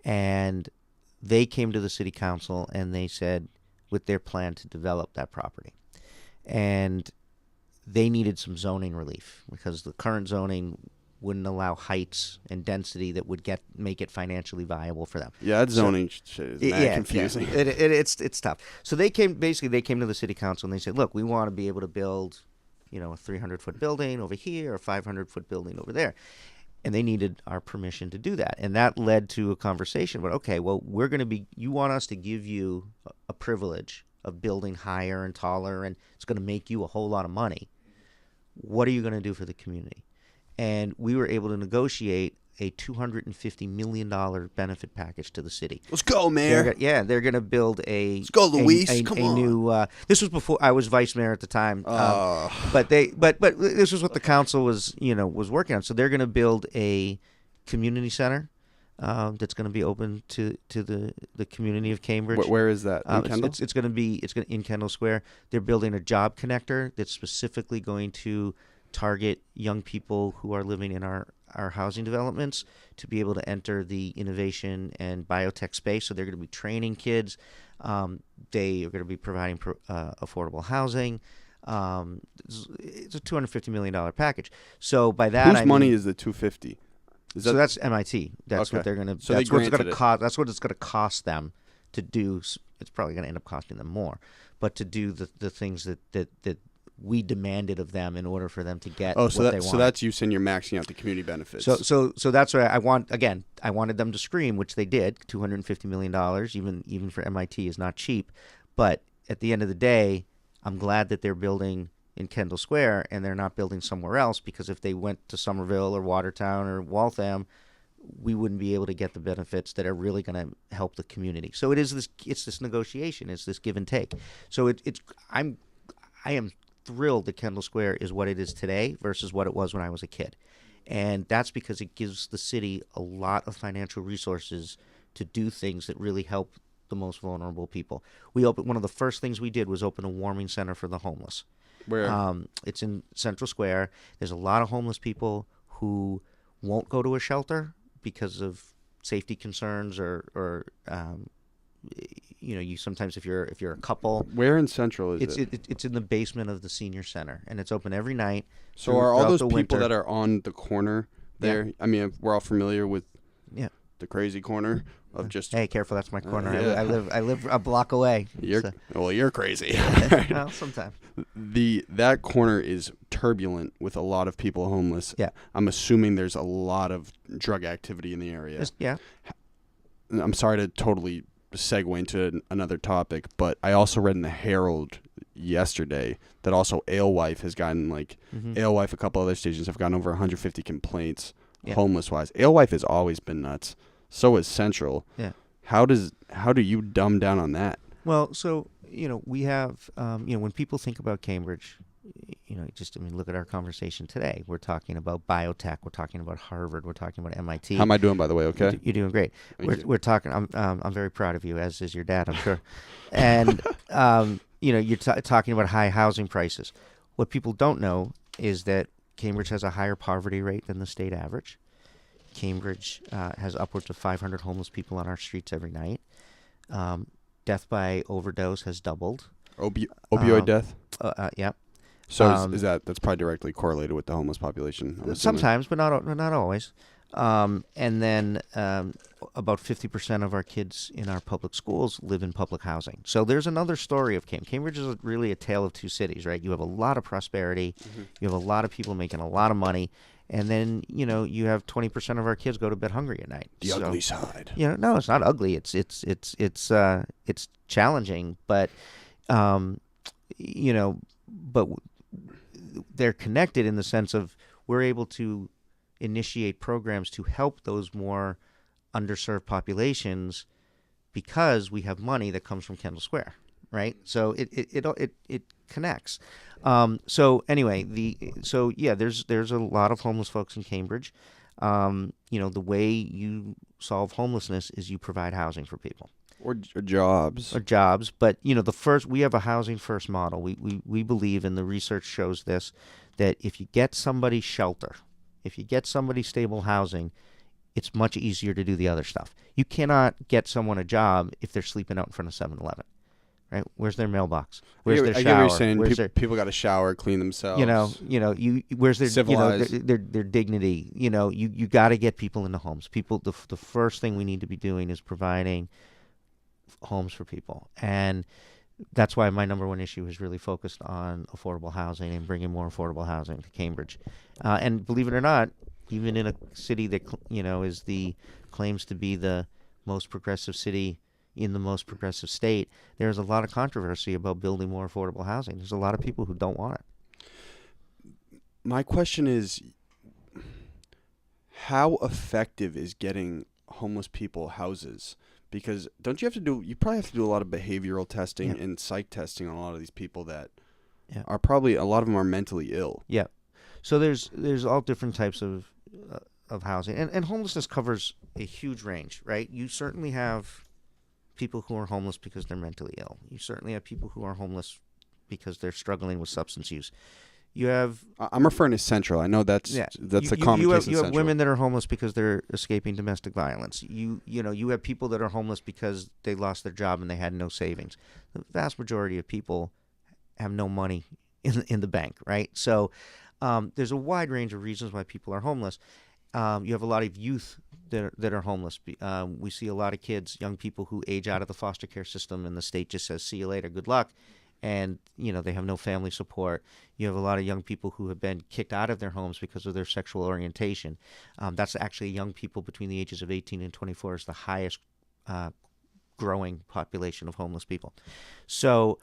And they came to the city council and they said with their plan to develop that property. And they needed some zoning relief because the current zoning wouldn't allow heights and density that would make it financially viable for them. Yeah, that zoning shit is confusing. Yeah. It's tough. So they came to the city council and they said, look, we want to be able to build, a 300-foot building over here, or a 500-foot building over there. And they needed our permission to do that. And that led to a conversation about, okay, well, you want us to give you a privilege of building higher and taller, and it's going to make you a whole lot of money. What are you going to do for the community? And we were able to negotiate a $250 million benefit package to the city. Let's go, Mayor. They're going to build a. Let's go, Luis. Come on. New. This was before I was vice mayor at the time. But this was what the council was working on. So they're going to build a community center that's going to be open to the community of Cambridge. Where is that? In Kendall? It's going to be in Kendall Square. They're building a job connector that's specifically going to target young people who are living in our housing developments to be able to enter the innovation and biotech space. So they're going to be training kids. They are going to be providing affordable housing. It's a $250 million package. So by that, whose money is the $250? So that's MIT. That's what they're going to. So that's what it's going to cost. That's what it's going to cost them to do. It's probably going to end up costing them more, but to do the things that we demanded of them in order for them to get what they want. So that's you saying you're maxing out the community benefits. So that's what I want. Again, I wanted them to scream, which they did. $250 million, even for MIT, is not cheap. But at the end of the day, I'm glad that they're building in Kendall Square and they're not building somewhere else, because if they went to Somerville or Watertown or Waltham, we wouldn't be able to get the benefits that are really going to help the community. So it's this negotiation. It's this give and take. So I am thrilled that Kendall Square is what it is today versus what it was when I was a kid. And that's because it gives the city a lot of financial resources to do things that really help the most vulnerable people. One of the first things we did was open a warming center for the homeless. Where? It's in Central Square. There's a lot of homeless people who won't go to a shelter because of safety concerns or you sometimes if you're a couple, Where in Central is it? it's in the basement of the senior center, and it's open every night. So are all throughout those the people winter. that are on the corner there? I mean, we're all familiar with Yeah. the crazy corner of just. Hey, careful, that's my corner. yeah. I live a block away. You're crazy. Well, sometimes. That corner is turbulent with a lot of people homeless. Yeah. I'm assuming there's a lot of drug activity in the area. Yeah. I'm sorry to totally segue into another topic, but I also read in the Herald yesterday that also Alewife has gotten Alewife, a couple other stations have gotten over 150 complaints homeless wise. Alewife has always been nuts. So is Central. Yeah. How do you dumb down on that? Well, so we have when people think about Cambridge, look at our conversation today. We're talking about BioTech. We're talking about Harvard. We're talking about MIT. How am I doing, by the way? Okay. You're doing great. We're talking. I'm very proud of you, as is your dad, I'm sure. And you're talking about high housing prices. What people don't know is that Cambridge has a higher poverty rate than the state average. Cambridge has upwards of 500 homeless people on our streets every night. Death by overdose has doubled. Opioid death? Yeah. So that's probably directly correlated with the homeless population? I'm assuming. Sometimes, but not always. And then about 50% of our kids in our public schools live in public housing. So there's another story of Cambridge. Cambridge is really a tale of two cities, right? You have a lot of prosperity. Mm-hmm. You have a lot of people making a lot of money. And then, you have 20% of our kids go to bed hungry at night. The ugly side. No, it's not ugly. It's challenging, but but they're connected in the sense of we're able to initiate programs to help those more underserved populations because we have money that comes from Kendall Square, right? So it connects. So anyway, there's a lot of homeless folks in Cambridge. The way you solve homelessness is you provide housing for people. Or jobs. But, we have a housing first model. We believe, and the research shows this, that if you get somebody shelter, if you get somebody stable housing, it's much easier to do the other stuff. You cannot get someone a job if they're sleeping out in front of 7-Eleven, right? Where's their mailbox? Where's their shower? I get what you're saying. People got to shower, clean themselves. Where's their civilized. Their dignity? You got to get people into homes. People, the first thing we need to be doing is providing homes for people, and that's why my number one issue is really focused on affordable housing and bringing more affordable housing to Cambridge. And believe it or not, even in a city that claims to be the most progressive city in the most progressive state, there's a lot of controversy about building more affordable housing. There's a lot of people who don't want it. My question is, how effective is getting homeless people houses? Because you probably have to do a lot of behavioral testing and psych testing on a lot of these people that are probably, a lot of them are mentally ill. Yeah. So there's all different types of housing. And homelessness covers a huge range, right? You certainly have people who are homeless because they're mentally ill. You certainly have people who are homeless because they're struggling with substance use. You have. I'm referring to Central. I know that's the common case in You have Central. women that are homeless because they're escaping domestic violence. You have people that are homeless because they lost their job and they had no savings. The vast majority of people have no money in the bank, right? So there's a wide range of reasons why people are homeless. You have a lot of youth that are homeless. We see a lot of kids, young people who age out of the foster care system, and the state just says, "See you later, good luck." And, they have no family support. You have a lot of young people who have been kicked out of their homes because of their sexual orientation. That's actually young people between the ages of 18 and 24 is the highest growing population of homeless people. So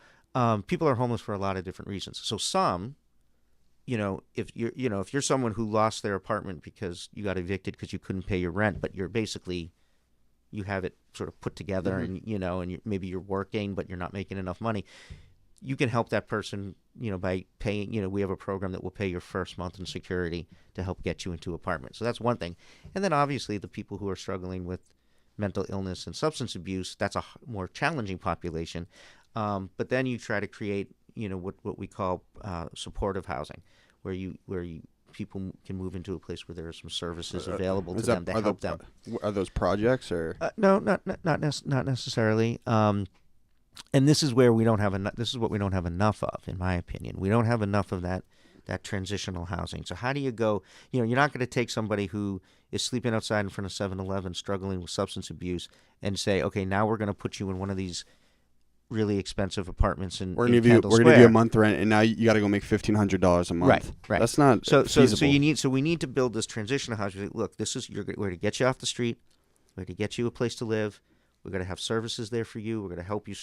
people are homeless for a lot of different reasons. So some, if you're someone who lost their apartment because you got evicted because you couldn't pay your rent, but you're basically, you have it sort of put together, Mm-hmm. and maybe you're working, but you're not making enough money. You can help that person, by paying, we have a program that will pay your first month in security to help get you into an apartment. So that's one thing. And then obviously the people who are struggling with mental illness and substance abuse, that's a more challenging population. But then you try to create, what we call supportive housing, where people can move into a place where there are some services available to them to help them. Are those projects or? No, not necessarily. And this is where we don't have enough. This is what we don't have enough of, in my opinion. We don't have enough of that transitional housing. So how do you go? You know, you're not going to take somebody who is sleeping outside in front of 7-Eleven, struggling with substance abuse, and say, okay, now we're going to put you in one of these really expensive apartments in We're gonna Kendall give Square. you a month rent, and now you got to go make $1,500 a month. Right. That's not So feasible. we need to build this transitional house. Look, this is we're going to get you off the street. We're going to get you a place to live. We're going to have services there for you. We're going to help you,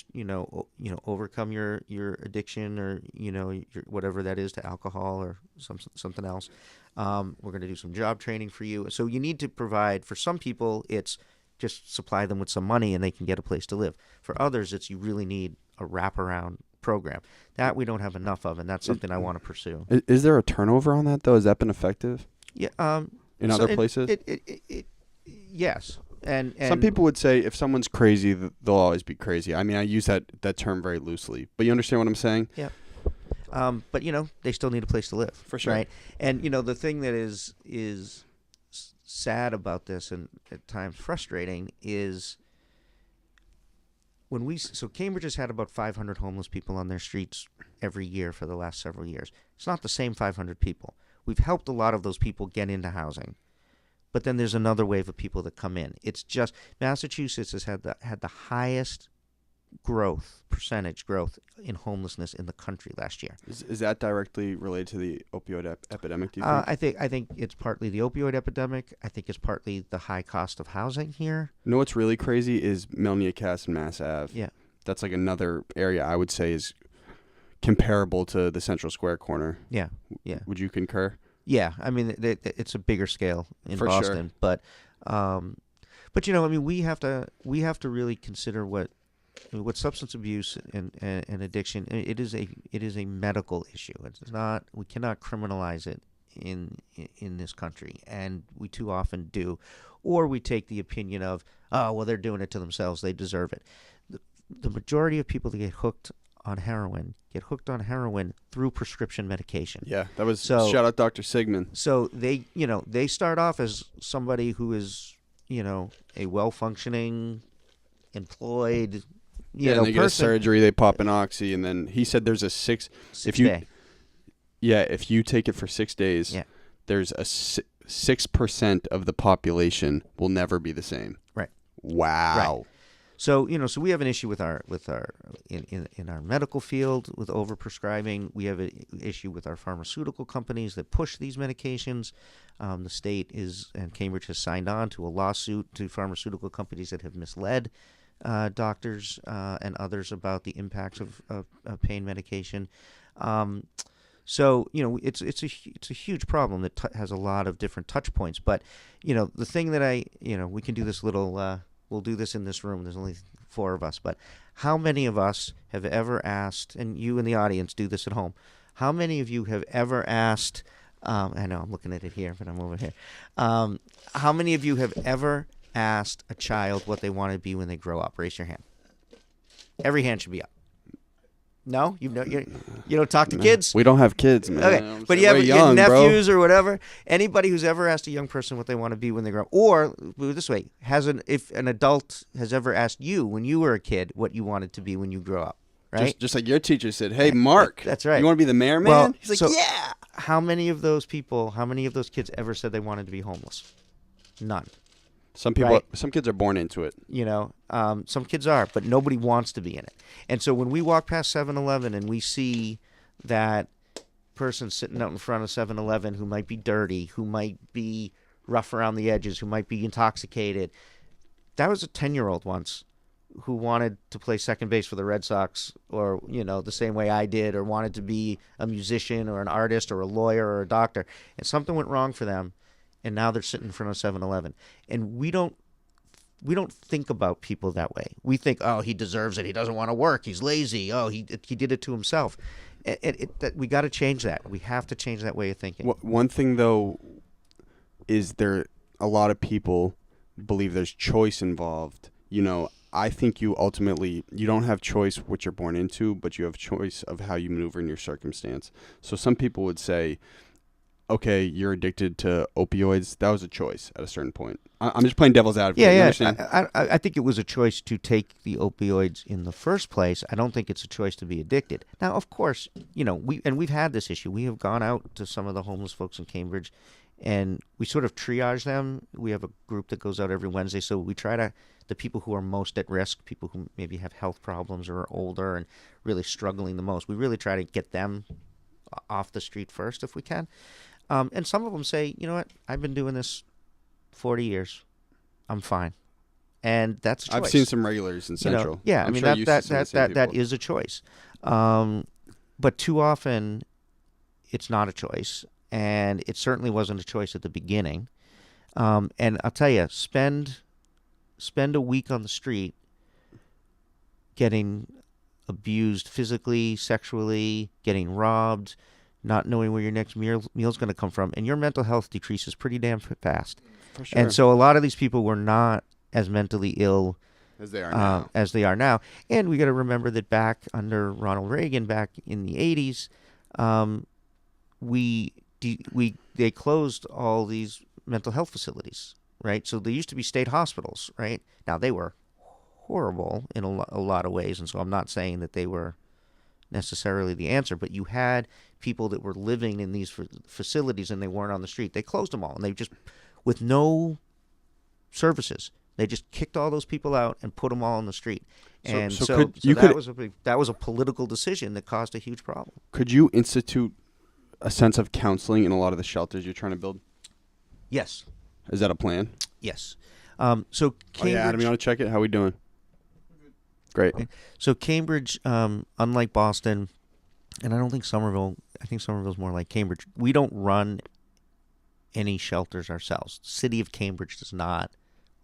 overcome your addiction or your whatever that is to alcohol or something else. We're going to do some job training for you. So you need to provide for some people. It's just supply them with some money and they can get a place to live. For others, it's you really need a wraparound program that we don't have enough of, and that's something I want to pursue. Is there a turnover on that though? Has that been effective? Yeah. In other places? Yes. And some people would say if someone's crazy, they'll always be crazy. I mean, I use that term very loosely, but you understand what I'm saying? Yeah. But they still need a place to live. For sure. Right. And the thing that is sad about this and at times frustrating is so Cambridge has had about 500 homeless people on their streets every year for the last several years. It's not the same 500 people. We've helped a lot of those people get into housing. But then there's another wave of people that come in. It's just Massachusetts has had the highest percentage growth in homelessness in the country last year. Is that directly related to the opioid epidemic, do you think? I think it's partly the opioid epidemic. I think it's partly the high cost of housing here. You know what's really crazy is Melnia Cass and Mass Ave. Yeah. That's like another area I would say is comparable to the Central Square corner. Yeah. Would you concur? Yeah, I mean it's a bigger scale in For Boston, sure. but we have to really consider what substance abuse and addiction. It is a medical issue. It's not. We cannot criminalize it in this country, and we too often do, or we take the opinion of, oh well, they're doing it to themselves, they deserve it. The majority of people that get hooked on heroin through prescription medication. Yeah, that was shout out Dr. Sigmund. So they start off as somebody who is, a well-functioning, employed, and they person. get a surgery, they pop an oxy, and then he said there's a six day. Yeah, if you take it for 6 days, there's a 6% of the population will never be the same. Right. Wow. Right. So so we have an issue with our in our medical field with overprescribing. We have an issue with our pharmaceutical companies that push these medications. The state and Cambridge has signed on to a lawsuit to pharmaceutical companies that have misled doctors and others about the impacts of pain medication. So it's a huge problem that has a lot of different touch points. But the thing that we can do this little. We'll do this in this room. There's only 4 of us. But how many of us have ever asked, and you in the audience do this at home, how many of you have ever asked, I know I'm looking at it here, but I'm over here. How many of you have ever asked a child what they want to be when they grow up? Raise your hand. Every hand should be up. No? You don't talk to kids? We don't have kids, man. Okay, but you have your nephews or whatever. Anybody who's ever asked a young person what they want to be when they grow up, or put it this way, if an adult has ever asked you when you were a kid what you wanted to be when you grow up, right? Just like your teacher said, "Hey, Mark, that's right. You want to be the mayor, man?" Well, he's like, "Yeah." How many of those kids ever said they wanted to be homeless? None. Some people, right? Some kids are born into it. Some kids are, but nobody wants to be in it. And so when we walk past 7-Eleven and we see that person sitting out in front of 7-Eleven who might be dirty, who might be rough around the edges, who might be intoxicated, that was a 10-year-old once who wanted to play second base for the Red Sox, or the same way I did, or wanted to be a musician or an artist or a lawyer or a doctor, and something went wrong for them. And now they're sitting in front of 7-Eleven. And we don't think about people that way. We think, oh, he deserves it. He doesn't want to work. He's lazy. Oh, he did it to himself. We got to change that. We have to change that way of thinking. One thing, though, is a lot of people believe there's choice involved. I think you don't have choice what you're born into, but you have choice of how you maneuver in your circumstance. So some people would say, okay, you're addicted to opioids. That was a choice at a certain point. I'm just playing devil's advocate. Yeah, You yeah. understand? I think it was a choice to take the opioids in the first place. I don't think it's a choice to be addicted. Now, of course, we've had this issue. We have gone out to some of the homeless folks in Cambridge, and we sort of triage them. We have a group that goes out every Wednesday, so we try to the people who are most at risk, people who maybe have health problems or are older and really struggling the most. We really try to get them off the street first if we can. And some of them say, you know what, I've been doing this 40 years. I'm fine. And that's a choice. I've seen some regulars in Central. Yeah, I'm I mean, sure you see some of the same that people. is a choice. But too often, it's not a choice. And it certainly wasn't a choice at the beginning. And I'll tell you, spend a week on the street getting abused physically, sexually, getting robbed, not knowing where your next meal's going to come from, and your mental health decreases pretty damn fast. For sure. And so a lot of these people were not as mentally ill as they are now. And we got to remember that back under Ronald Reagan, back in the 80s, they closed all these mental health facilities, right? So there used to be state hospitals, right? Now, they were horrible in a lot of ways, and so I'm not saying that they were necessarily the answer, but you had people that were living in these facilities and they weren't on the street. They closed them all, and they just, with no services, they just kicked all those people out and put them all on the street. And that was a political decision that caused a huge problem. Could you institute a sense of counseling in a lot of the shelters you're trying to build? Yes. Is that a plan? Yes. So Cambridge, Adam, you want to check it? How we doing? Great. So Cambridge, unlike Boston, and I don't think Somerville, I think Somerville's more like Cambridge, we don't run any shelters ourselves. The city of Cambridge does not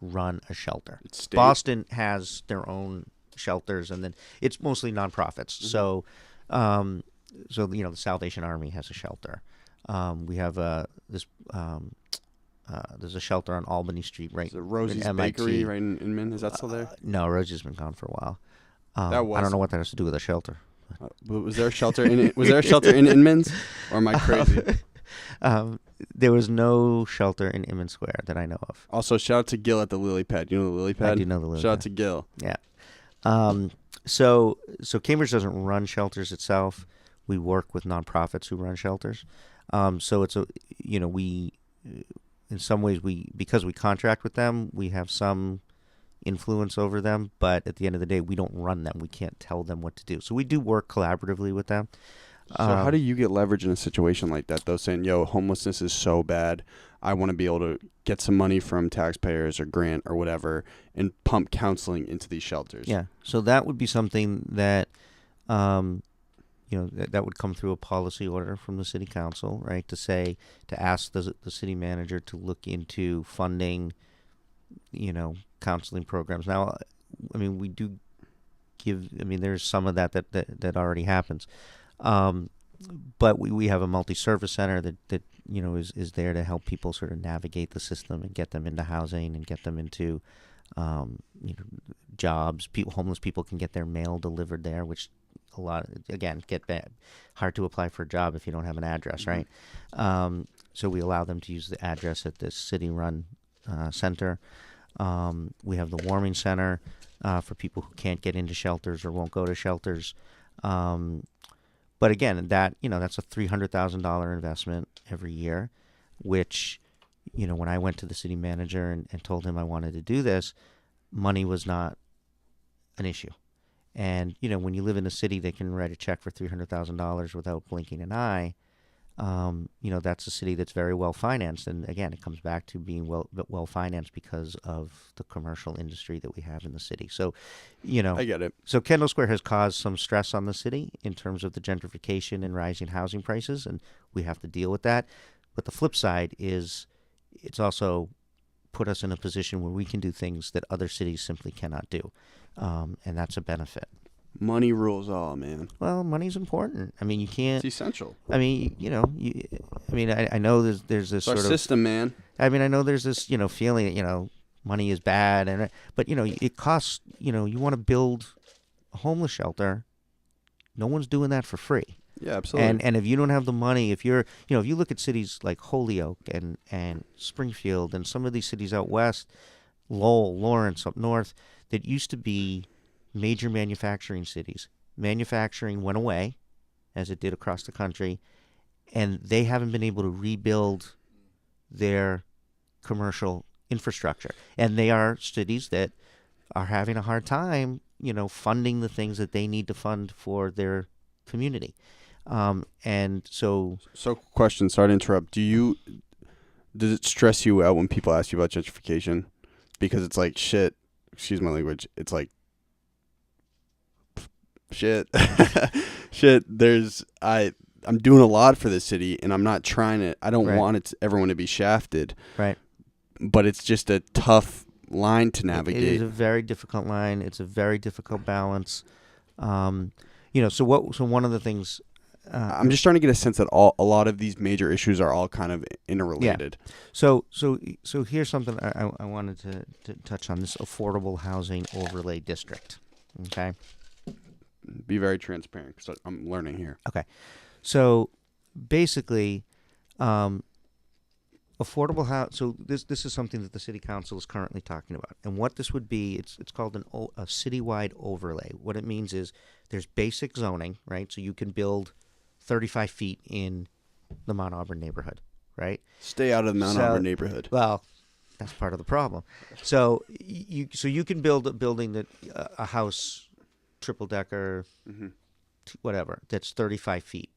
run a shelter. Boston has their own shelters, and then it's mostly nonprofits. Mm-hmm. So the Salvation Army has a shelter. We have there's a shelter on Albany Street, right? Is it Rosie's Bakery right in Inman? Is that still there? No, Rosie's been gone for a while. I don't know what that has to do with a shelter. Was there a shelter in Inman's, or am I crazy? There was no shelter in Inman Square that I know of. Also, shout out to Gil at the Lily Pad. You know the Lily Pad? I do know the Lily Pad. Shout out to Gil. Yeah. So Cambridge doesn't run shelters itself. We work with nonprofits who run shelters. So it's we in some ways because we contract with them, we have some influence over them, but at the end of the day, we don't run them. We can't tell them what to do. So we do work collaboratively with them. So how do you get leverage in a situation like that, though, saying, yo, homelessness is so bad, I want to be able to get some money from taxpayers or grant or whatever and pump counseling into these shelters? Yeah, so that would be something that, that would come through a policy order from the city council, right, to ask the city manager to look into funding, counseling programs. Now, I mean, we do there's some of that already happens. But we have a multi-service center that is there to help people sort of navigate the system and get them into housing and get them into jobs. Homeless people can get their mail delivered there, which hard to apply for a job if you don't have an address, right? So we allow them to use the address at this city-run center. We have the warming center for people who can't get into shelters or won't go to shelters. But again, that's a $300,000 investment every year, which, when I went to the city manager and told him I wanted to do this, money was not an issue. And, when you live in a city that can write a check for $300,000 without blinking an eye, that's a city that's very well financed. And again, it comes back to being well financed because of the commercial industry that we have in the city. So, I get it. So Kendall Square has caused some stress on the city in terms of the gentrification and rising housing prices, and we have to deal with that. But the flip side is it's also put us in a position where we can do things that other cities simply cannot do. And that's a benefit. Money rules all, man. Well, money's important. I mean, you can't. It's essential. I mean, I know there's this it's sort our of system, man. I mean, I know there's this, feeling that, money is bad, but it costs. You want to build a homeless shelter. No one's doing that for free. Yeah, absolutely. And if you don't have the money, if you're, if you look at cities like Holyoke and Springfield and some of these cities out west, Lowell, Lawrence up north, that used to be major manufacturing cities. Manufacturing went away, as it did across the country, and they haven't been able to rebuild their commercial infrastructure. And they are cities that are having a hard time, funding the things that they need to fund for their community. And so question, sorry to interrupt. Does it stress you out when people ask you about gentrification? Because it's like shit, excuse my language, it's like shit. I'm doing a lot for this city, and I'm not trying to, I don't want everyone to be shafted. Right. But it's just a tough line to navigate. It is a very difficult line. It's a very difficult balance. So one of the things, I'm just trying to get a sense that a lot of these major issues are all kind of interrelated. Yeah. So here's something I wanted to touch on, this affordable housing overlay district. Okay. Be very transparent because I'm learning here. Okay. So basically, affordable house. So this is something that the city council is currently talking about, and what this would be, it's called a citywide overlay. What it means is there's basic zoning, right? So you can build 35 feet in the Mount Auburn neighborhood, right? Stay out of the Mount Auburn neighborhood. Well, that's part of the problem. So you can build a building that a house, triple decker, whatever, that's 35 feet,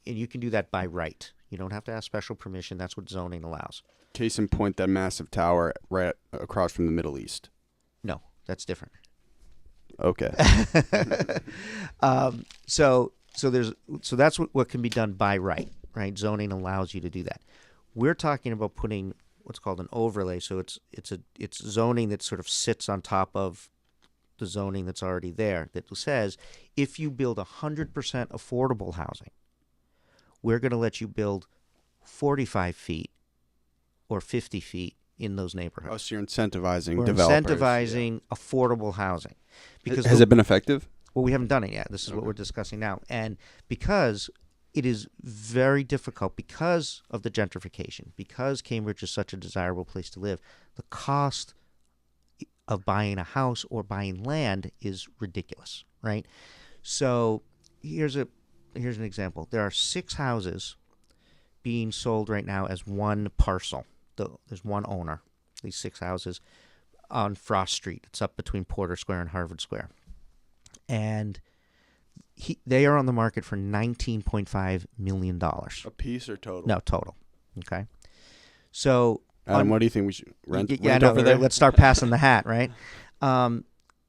and you can do that by right. You don't have to ask special permission. That's what zoning allows. Case in point, that massive tower right across from the Middle East. No, that's different. Okay. So that's what can be done by right, right? Zoning allows you to do that. We're talking about putting what's called an overlay. So it's zoning that sort of sits on top of the zoning that's already there, that says if you build 100% affordable housing, we're going to let you build 45 feet or 50 feet in those neighborhoods. Oh, so you're incentivizing We're developers. incentivizing affordable housing. Because Has it been effective? Well, we haven't done it yet. This is what we're discussing now. And because it is very difficult, because of the gentrification, because Cambridge is such a desirable place to live, the cost of buying a house or buying land is ridiculous, right? So here's an example. There are 6 houses being sold right now as one parcel. There's one owner, these 6 houses on Frost Street. It's up between Porter Square and Harvard Square. And they are on the market for $19.5 million. A piece or total? No, total. Okay. So, Adam, what do you think we should rent no, over there? Let's start passing the hat, right?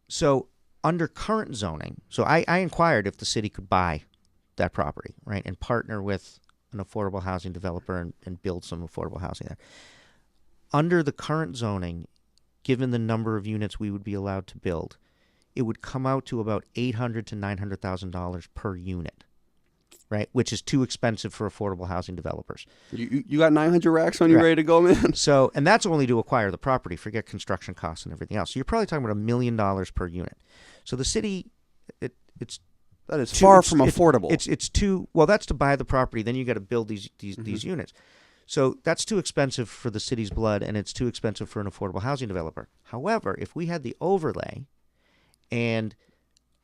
So under current zoning, so I inquired if the city could buy that property, right, and partner with an affordable housing developer and build some affordable housing there. Under the current zoning, given the number of units we would be allowed to build, it would come out to about $800,000 to $900,000 per unit, right? Which is too expensive for affordable housing developers. You got 900 racks on you ready to go, man? So, and that's only to acquire the property. Forget construction costs and everything else. So you're probably talking about $1 million per unit. So the city, it's that is far from affordable. It's too well. That's to buy the property. Then you got to build these units. So that's too expensive for the city's blood, and it's too expensive for an affordable housing developer. However, if we had the overlay, and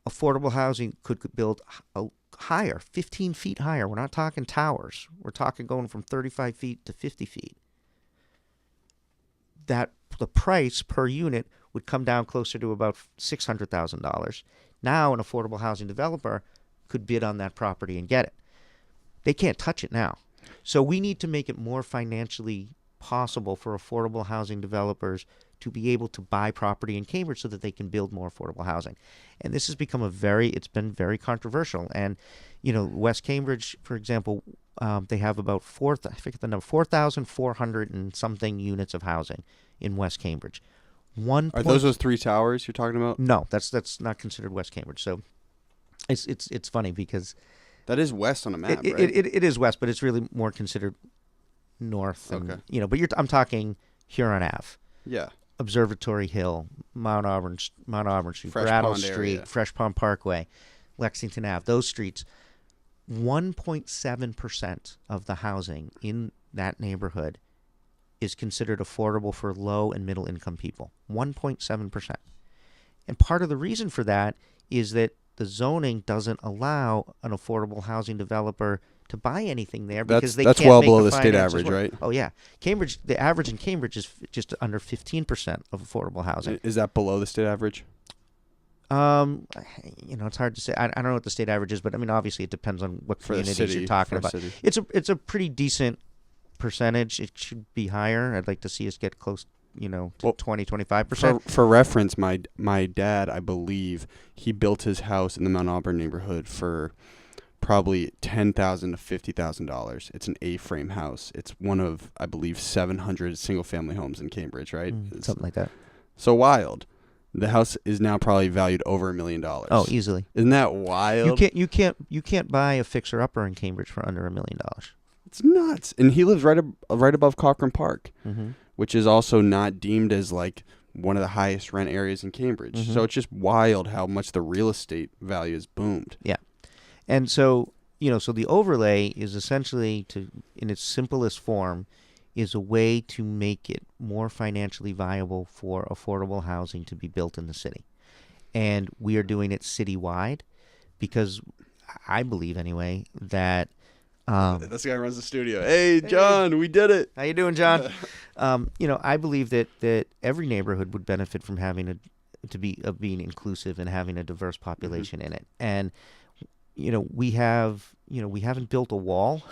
affordable housing could build higher, 15 feet higher. We're not talking towers. We're talking going from 35 feet to 50 feet. That the price per unit would come down closer to about $600,000. Now an affordable housing developer could bid on that property and get it. They can't touch it now. So we need to make it more financially possible for affordable housing developers to be able to buy property in Cambridge so that they can build more affordable housing. And this has become it's been very controversial. And, West Cambridge, for example, they have about 4,400 and something units of housing in West Cambridge. Are those 3 towers you're talking about? No, that's not considered West Cambridge. So it's funny because that is west on a map, right? It is west, but it's really more considered north. And, okay. But I'm talking Huron Ave. Yeah. Observatory Hill, Mount Auburn Street, Fresh Brattle Pond Street, area. Fresh Pond Parkway, Lexington Ave, those streets. 1.7% of the housing in that neighborhood is considered affordable for low and middle income people. 1.7%. And part of the reason for that is that the zoning doesn't allow an affordable housing developer to buy anything there because That's can't well make below the the state finances average, work. right? Oh yeah, Cambridge. The average in Cambridge is just under 15% of affordable housing. Is that below the state average? It's hard to say. I don't know what the state average is, but I mean, obviously, it depends on what For the communities city, you're talking for a about. city. It's a pretty decent percentage. It should be higher. I'd like to see us get close, to 20-25%. For reference, my dad, I believe, he built his house in the Mount Auburn neighborhood for probably $10,000 to $50,000. It's an A-frame house. It's one of, I believe, 700 single-family homes in Cambridge, right? Something like that. So wild. The house is now probably valued over $1 million. Oh, easily. Isn't that wild? You can't buy a fixer-upper in Cambridge for under $1 million. It's nuts. And he lives right above Cochran Park, Mm-hmm. which is also not deemed as like one of the highest rent areas in Cambridge. Mm-hmm. So it's just wild how much the real estate value has boomed. Yeah. And so, so the overlay is essentially in its simplest form, is a way to make it more financially viable for affordable housing to be built in the city. And we are doing it citywide because I believe anyway that This guy runs the studio. Hey, John, we did it. How you doing, John? I believe that every neighborhood would benefit from having being inclusive and having a diverse population in it. And we haven't built a wall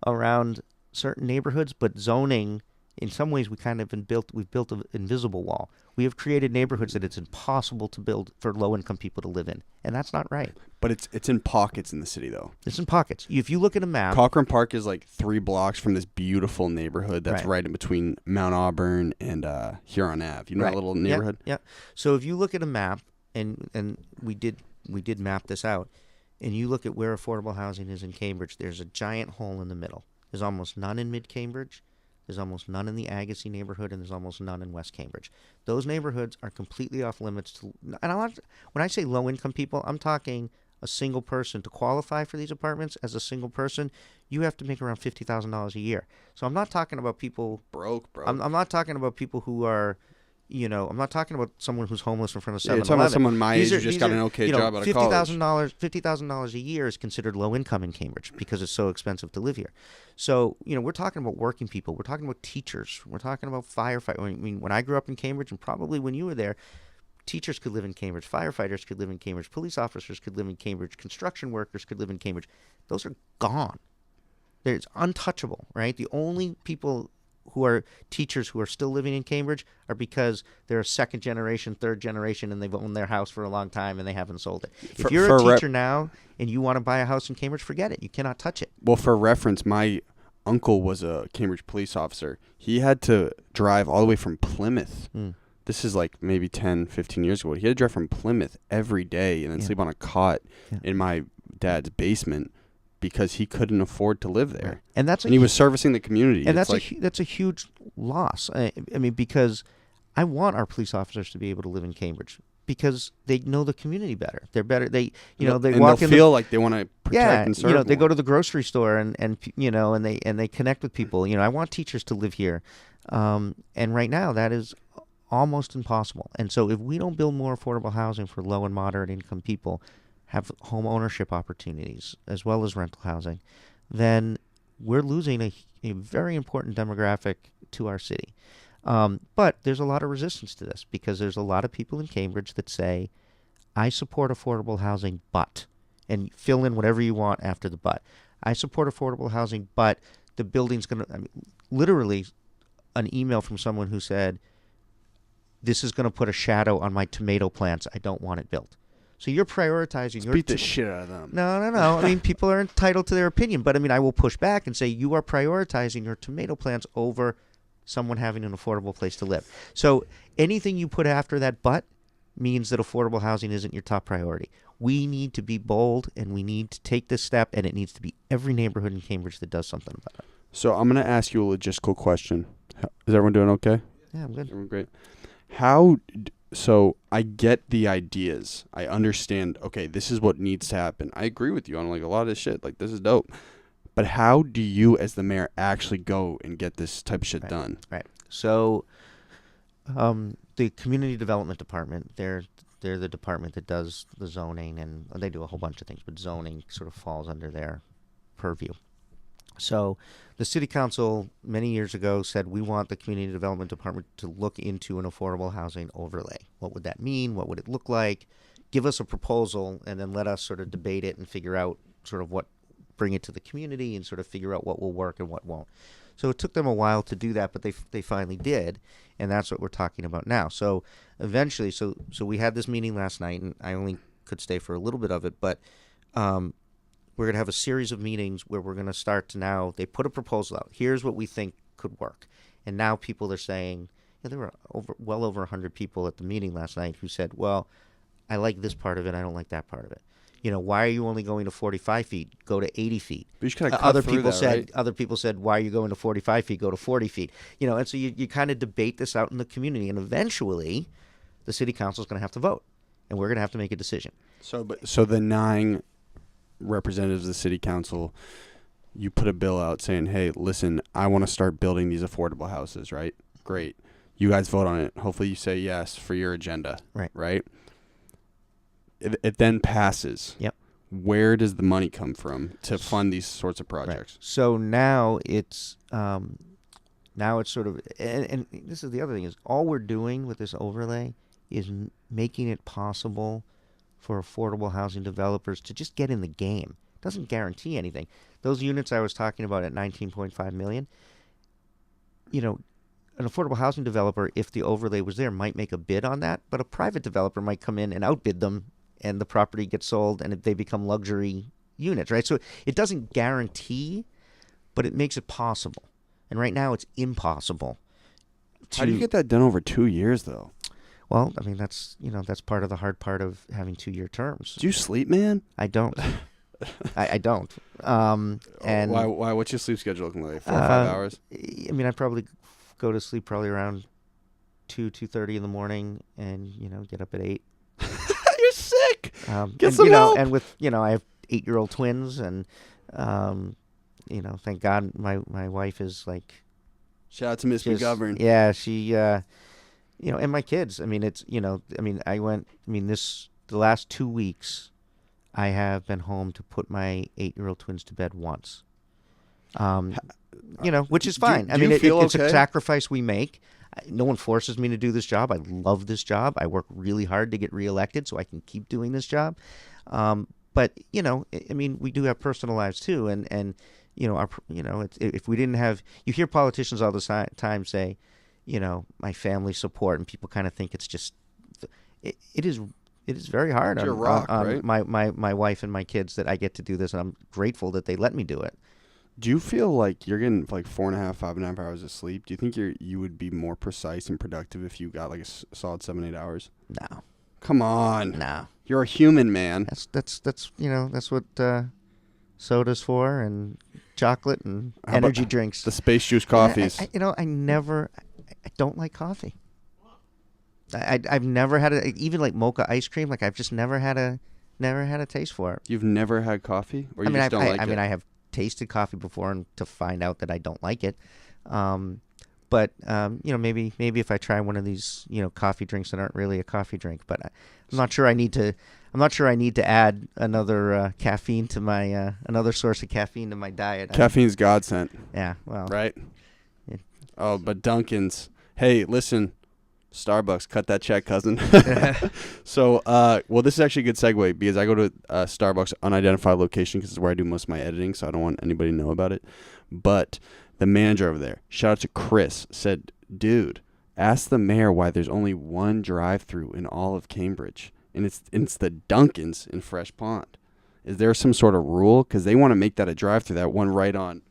around certain neighborhoods, but zoning, in some ways, we've built an invisible wall. We have created neighborhoods that it's impossible to build for low-income people to live in, and that's not right. But it's in pockets in the city, though. It's in pockets. If you look at a map, Cochran Park is like 3 blocks from this beautiful neighborhood that's Right. right in between Mount Auburn and Huron Ave. You know that little neighborhood? Yeah. So if you look at a map, and we did map this out, and you look at where affordable housing is in Cambridge, there's a giant hole in the middle. There's almost none in Mid-Cambridge. There's almost none in the Agassiz neighborhood, and there's almost none in West Cambridge. Those neighborhoods are completely off limits to. And when I say low-income people, I'm talking a single person. To qualify for these apartments as a single person, you have to make around $50,000 a year. So I'm not talking about people Broke. I'm not talking about people who are, I'm not talking about someone who's homeless in front of Yeah, 7-Eleven. you're talking about someone my age who just got an okay job out of college. $50,000 a year is considered low income in Cambridge because it's so expensive to live here. So, we're talking about working people. We're talking about teachers. We're talking about firefighters. I mean, when I grew up in Cambridge, and probably when you were there, teachers could live in Cambridge. Firefighters could live in Cambridge. Police officers could live in Cambridge. Construction workers could live in Cambridge. Those are gone. It's untouchable, right? The only people who are teachers who are still living in Cambridge are because they're a second generation, third generation, and they've owned their house for a long time and they haven't sold it. If you're a teacher now and you want to buy a house in Cambridge, forget it. You cannot touch it. Well, for reference, my uncle was a Cambridge police officer. He had to drive all the way from Plymouth. This is like maybe 10, 15 years ago. He had to drive from Plymouth every day and then sleep on a cot in my dad's basement because he couldn't afford to live there. Right. And he was servicing the community. And that's a huge loss. I mean, because I want our police officers to be able to live in Cambridge because they know the community better. They're better. They walk in. Feel like they want to protect and serve. They go to the grocery store and they connect with people. I want teachers to live here, and right now that is almost impossible. And so if we don't build more affordable housing for low and moderate income people, have home ownership opportunities as well as rental housing, then we're losing a very important demographic to our city. But there's a lot of resistance to this because there's a lot of people in Cambridge that say, I support affordable housing, but, and fill in whatever you want after the but. I support affordable housing, but the building's going to, literally an email from someone who said, this is going to put a shadow on my tomato plants. I don't want it built. So you're prioritizing. Beat the shit out of them. No. I mean, people are entitled to their opinion, but I mean, I will push back and say you are prioritizing your tomato plants over someone having an affordable place to live. So anything you put after that but means that affordable housing isn't your top priority. We need to be bold, and we need to take this step, and it needs to be every neighborhood in Cambridge that does something about it. So I'm going to ask you a logistical question. Is everyone doing okay? Yeah, I'm good. Everyone great. How So I get the ideas. I understand, okay, this is what needs to happen. I agree with you on like a lot of this shit. Like, this is dope. But how do you as the mayor actually go and get this type of shit done? Right. So the community development department, they're the department that does the zoning, and they do a whole bunch of things, but zoning sort of falls under their purview. So the city council many years ago said, we want the community development department to look into an affordable housing overlay. What would that mean? What would it look like? Give us a proposal, and then let us sort of debate it and figure out sort of what, bring it to the community and sort of figure out what will work and what won't. So it took them a while to do that, but they finally did, and that's what we're talking about now. So eventually, so we had this meeting last night, and I only could stay for a little bit of it, but we're going to have a series of meetings where we're going to start to now, they put a proposal out. Here's what we think could work. And now people are saying, there were well over 100 people at the meeting last night who said, well, I like this part of it, I don't like that part of it. Why are you only going to 45 feet? Go to 80 feet. But you just gotta cut other through people that, said, right? Other people said, why are you going to 45 feet? Go to 40 feet. And so you kind of debate this out in the community, and eventually the city council is going to have to vote, and we're going to have to make a decision. So the 9 representatives of the city council, you put a bill out saying, hey, listen, I want to start building these affordable houses, right? Great. You guys vote on it. Hopefully you say yes for your agenda. Right? It then passes. Yep. Where does the money come from to fund these sorts of projects? Right. So now it's sort of, and this is the other thing, is all we're doing with this overlay is making it possible for affordable housing developers to just get in the game. It doesn't guarantee anything. Those units I was talking about at 19.5 million, an affordable housing developer, if the overlay was there, might make a bid on that, but a private developer might come in and outbid them, and the property gets sold, and they become luxury units, right? So it doesn't guarantee, but it makes it possible. And right now it's impossible. How do you get that done over 2 years, though? Well, I mean, that's part of the hard part of having 2-year terms. Do you sleep, man? I don't. I don't. And why? What's your sleep schedule looking like? 4 or 5 hours? I mean, I probably go to sleep probably around 2:30 in the morning, and get up at 8. You're sick. Get some and, help. And with I have 8-year-old twins, and thank God my wife is like. Shout out to Miss McGovern. Yeah, she. And my kids. I mean, it's the last 2 weeks, I have been home to put my 8-year-old twins to bed once. Which is fine. Do you feel it's okay? a sacrifice we make. No one forces me to do this job. I love this job. I work really hard to get reelected so I can keep doing this job. But we do have personal lives too, and if we didn't have, you hear politicians all the time say, my family support, and people kind of think it's just, it is very hard on right? my wife and my kids that I get to do this, and I'm grateful that they let me do it. Do you feel like you're getting like 4.5, 5.5 hours of sleep? Do you think you would be more precise and productive if you got like a solid 7-8 hours? No. Come on. No. You're a human, man. That's what soda's for, and chocolate and How energy about drinks. The space juice coffees. I don't like coffee. I've never had even like mocha ice cream. Like I've just never had a taste for it. You've never had coffee, or you just don't like it? I mean, I have tasted coffee before, and to find out that I don't like it. But maybe if I try one of these coffee drinks that aren't really a coffee drink. But I'm not sure I need to. I'm not sure I need to add another caffeine to my another source of caffeine to my diet. Caffeine's godsend. Yeah. Well. Right. Yeah. Oh, but Dunkin's. Hey, listen. Starbucks, cut that check, cousin. So, this is actually a good segue because I go to Starbucks unidentified location because it's where I do most of my editing, so I don't want anybody to know about it. But the manager over there, shout out to Chris, said, dude, ask the mayor why there's only one drive-through in all of Cambridge, and it's the Dunkin's in Fresh Pond. Is there some sort of rule? Because they want to make that a drive-through, that one right on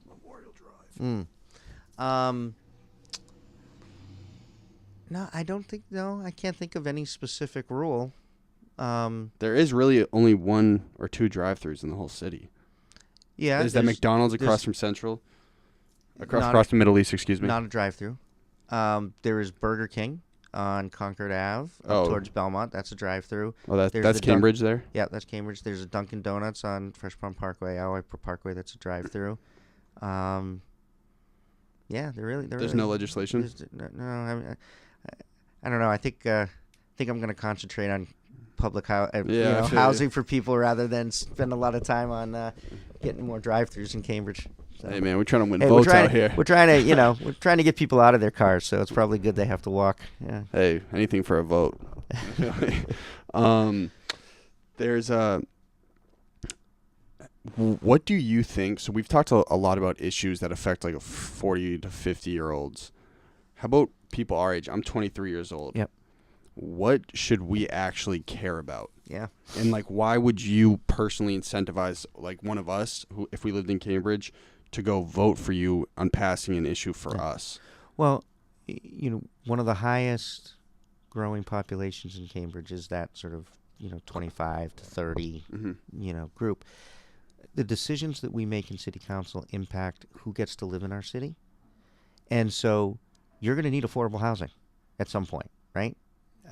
Memorial Drive. No, I don't think. No, I can't think of any specific rule. There is really only 1 or 2 drive-thrus in the whole city. Yeah, is that McDonald's across from Central? Across the Middle East, excuse me. Not a drive-through. There is Burger King on Concord Ave Oh. towards Belmont. That's a drive-through. Oh, There's that's the Cambridge there? Yeah, that's Cambridge. There's a Dunkin' Donuts on Fresh Pond Parkway, Alewife Parkway. That's a drive-through. Yeah, There's no legislation? No, I don't know. I think I'm going to concentrate on public housing for people rather than spend a lot of time on getting more drive-throughs in Cambridge. So. Hey, man, we're trying to win votes out here. We're trying to get people out of their cars, so it's probably good they have to walk. Yeah. Hey, anything for a vote. There's what do you think? So we've talked a lot about issues that affect like 40 to 50-year-olds. How about people our age? I'm 23 years old. Yep. What should we actually care about? Yeah. And like, why would you personally incentivize like one of us who, if we lived in Cambridge, to go vote for you on passing an issue for us? Well, one of the highest growing populations in Cambridge is that sort of 25 to 30 group. The decisions that we make in city council impact who gets to live in our city, and so you're going to need affordable housing at some point, right?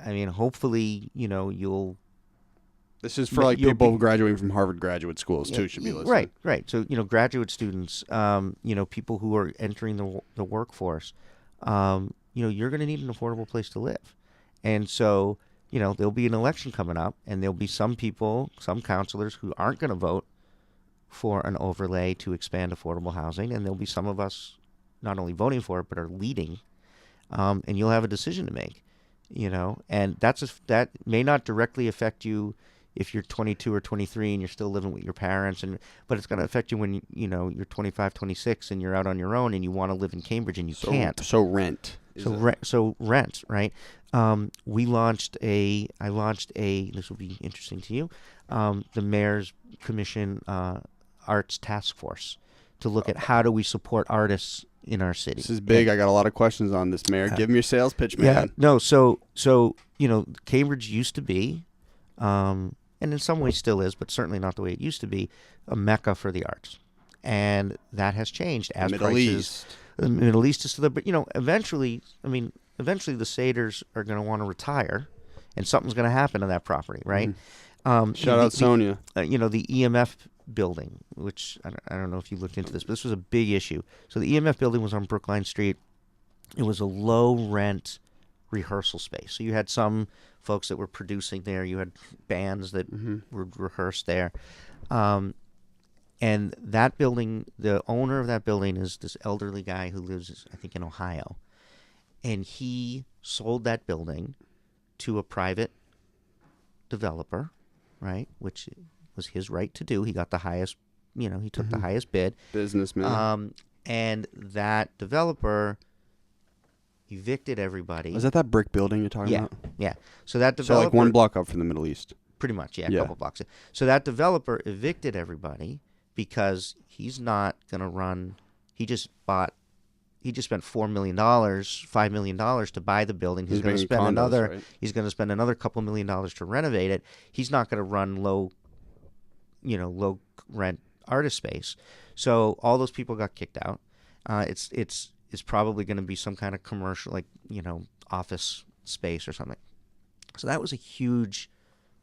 I mean, hopefully, you'll. This is for like people graduating from Harvard graduate schools too. Should be listening. Right. So graduate students, people who are entering the workforce, you're going to need an affordable place to live, and so there'll be an election coming up, and there'll be some people, some councilors who aren't going to vote for an overlay to expand affordable housing, and there'll be some of us not only voting for it but are leading, and you'll have a decision to make, and that may not directly affect you if you're 22 or 23 and you're still living with your parents, but it's going to affect you when you're 25, 26 and you're out on your own and you want to live in Cambridge and you can't. So rent. So rent, right? I launched a. This will be interesting to you. The Mayor's Commission Arts Task Force to look at how do we support artists in our city. This is big. I got a lot of questions on this, Mayor. Give me your sales pitch, man. Yeah. No. So Cambridge used to be, and in some ways still is, but certainly not the way it used to be, a mecca for the arts, and that has changed as Middle East. The Middle East is to the, but eventually the Saders are going to want to retire, and something's going to happen to that property, right? Shout out Sonia. The EMF building, which I don't know if you looked into this, but this was a big issue. So the EMF building was on Brookline Street. It was a low rent rehearsal space. So you had some folks that were producing there. You had bands that would rehearse there. And that building, the owner of that building is this elderly guy who lives, I think, in Ohio. And he sold that building to a private developer, right, which was his right to do. He got the highest, he took the highest bid. Businessman. And that developer evicted everybody. Is that brick building you're talking about? Yeah. So that developer... So like one block up from the Middle East. Pretty much, yeah, a couple blocks. So that developer evicted everybody because he's not going to run... He just spent $4 million, $5 million to buy the building. He's going to spend condos, right? He's going to spend another couple $1 million to renovate it. He's not going to run low rent artist space. So all those people got kicked out. It's probably going to be some kind of commercial, office space or something. So that was a huge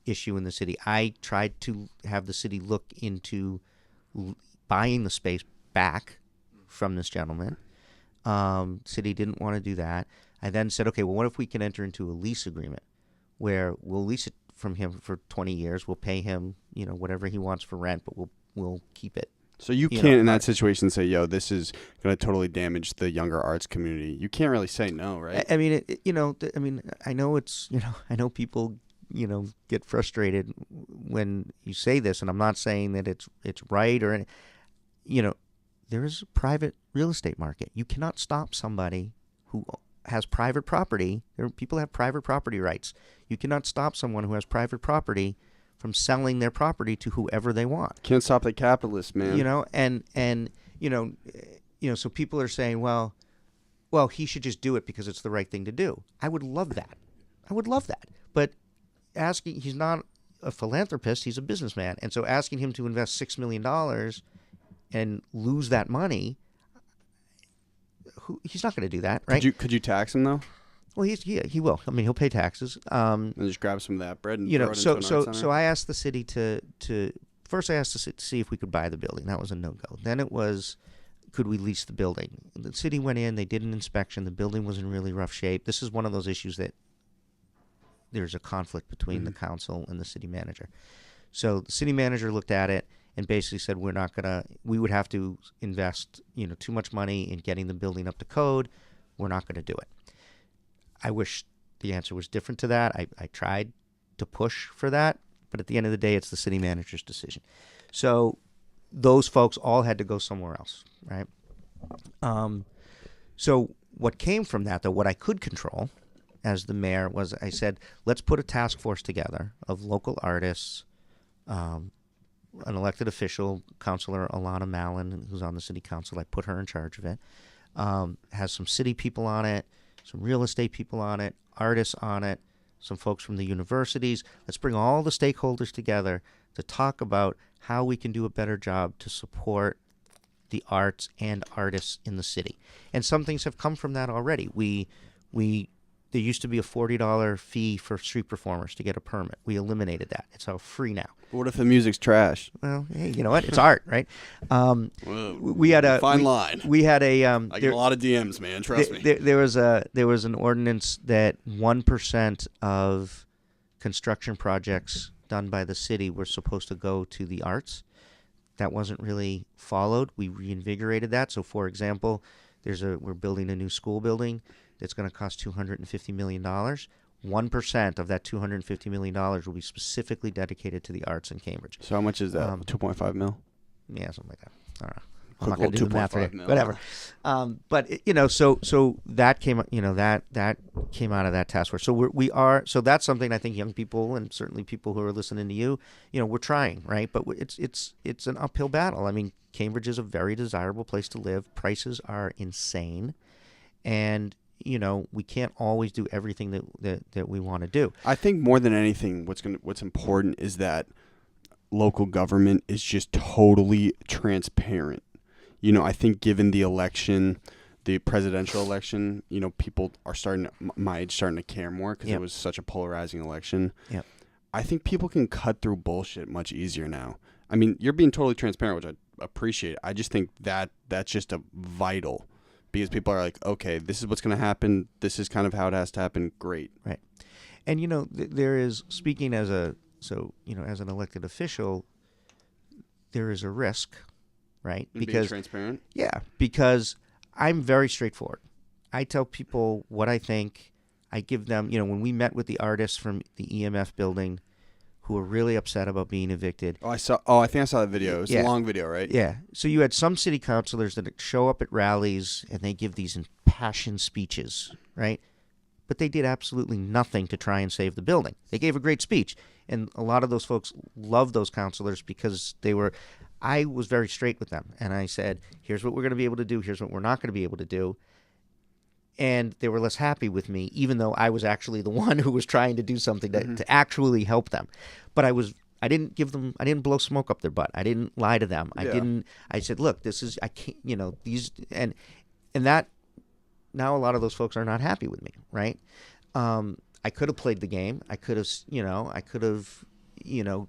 issue in the city. I tried to have the city look into buying the space back from this gentleman. City didn't want to do that. I then said, okay, well, what if we can enter into a lease agreement where we'll lease it from him for 20 years. We'll pay him, whatever he wants for rent, but we'll keep it. So you can't in that situation say, yo, this is going to totally damage the younger arts community. You can't really say no, right? I mean, I know I know people, get frustrated when you say this, and I'm not saying that it's right or, there is a private real estate market. You cannot stop somebody who has private property. People have private property rights. You cannot stop someone who has private property from selling their property to whoever they want. Can't stop the capitalists, man. So people are saying, well, he should just do it because it's the right thing to do. I would love that. But he's not a philanthropist, he's a businessman. And so asking him to invest $6 million and lose that money, he's not going to do that, right? Could you tax him though? Well, he will. I mean, he'll pay taxes. And just grab some of that bread and You throw know, it so into an art so center? so I asked the city to first I asked the city to see if we could buy the building. That was a no-go. Then it was, could we lease the building? The city went in. They did an inspection. The building was in really rough shape. This is one of those issues that there's a conflict between the council and the city manager. So the city manager looked at it and basically said, we would have to invest, too much money in getting the building up to code. We're not going to do it. I wish the answer was different to that. I tried to push for that, but at the end of the day, it's the city manager's decision. So those folks all had to go somewhere else, right? So what came from that, though, what I could control as the mayor was I said, let's put a task force together of local artists, an elected official, Councilor Alana Mallon, who's on the city council. I put her in charge of it. Has some city people on it, some real estate people on it, artists on it, some folks from the universities. Let's bring all the stakeholders together to talk about how we can do a better job to support the arts and artists in the city. And some things have come from that already. There used to be a $40 fee for street performers to get a permit. We eliminated that. It's all free now. But what if the music's trash? Well, hey, you know what? It's art, right? We had a fine line. We had a. I get a lot of DMs, man. Trust me. There was an ordinance that 1% of construction projects done by the city were supposed to go to the arts. That wasn't really followed. We reinvigorated that. So, for example, we're building a new school building that's going to cost $250 million. 1% of that $250 million will be specifically dedicated to the arts in Cambridge. So how much is that? 2.5 mil? Yeah, something like that. I don't know. I'm Quick not going to do the math little right 2.5 mil. Whatever. But so that came that came out of that task force. So that's something I think young people and certainly people who are listening to you, we're trying, right? But it's an uphill battle. I mean, Cambridge is a very desirable place to live. Prices are insane, and we can't always do everything that we want to do. I think more than anything, what's important is that local government is just totally transparent. I think given the election, the presidential election, people are my age starting to care more because it was such a polarizing election. Yep. I think people can cut through bullshit much easier now. I mean, you're being totally transparent, which I appreciate. I just think that's just a vital. Because people are like, okay, this is what's going to happen. This is kind of how it has to happen. Great. Right. And, there is, speaking as an elected official, there is a risk, right? Being transparent? Yeah, because I'm very straightforward. I tell people what I think. I give them, when we met with the artists from the EMF building who were really upset about being evicted. I think I saw that video. It was a long video, right? Yeah. So you had some city councilors that show up at rallies and they give these impassioned speeches, right? But they did absolutely nothing to try and save the building. They gave a great speech. And a lot of those folks loved those councilors because I was very straight with them. And I said, here's what we're going to be able to do. Here's what we're not going to be able to do. And they were less happy with me, even though I was actually the one who was trying to do something to actually help them. But I didn't blow smoke up their butt. I didn't lie to them. I said, look, I can't, these, and that, now a lot of those folks are not happy with me, right? I could have played the game. I could have,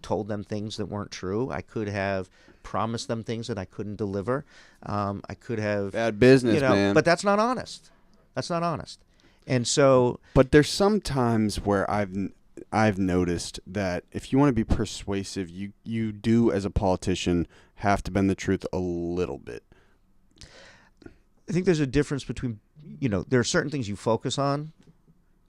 told them things that weren't true. I could have promised them things that I couldn't deliver. I could have. Bad business, man. But that's not honest. That's not honest. And so. But there's some times where I've noticed that if you want to be persuasive, you do as a politician have to bend the truth a little bit. I think there's a difference between, there are certain things you focus on,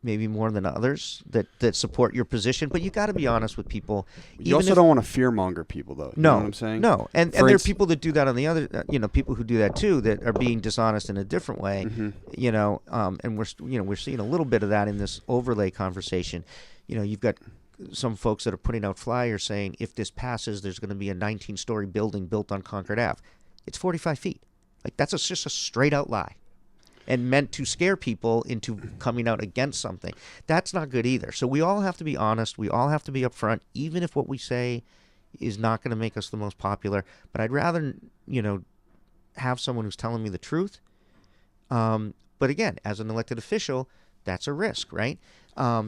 maybe more than others, that support your position, but you got to be honest with people. You also don't want to fearmonger people, though. You know what I'm saying? No, and there are people that do that on the other, people who do that too that are being dishonest in a different way. And we're seeing a little bit of that in this overlay conversation. You've got some folks that are putting out flyers saying if this passes, there's going to be a 19-story building built on Concord Ave. It's 45 feet. Like that's just a straight out lie. And meant to scare people into coming out against something. That's not good either. So we all have to be honest. We all have to be upfront, even if what we say is not going to make us the most popular. But I'd rather, have someone who's telling me the truth. But again, as an elected official, that's a risk, right?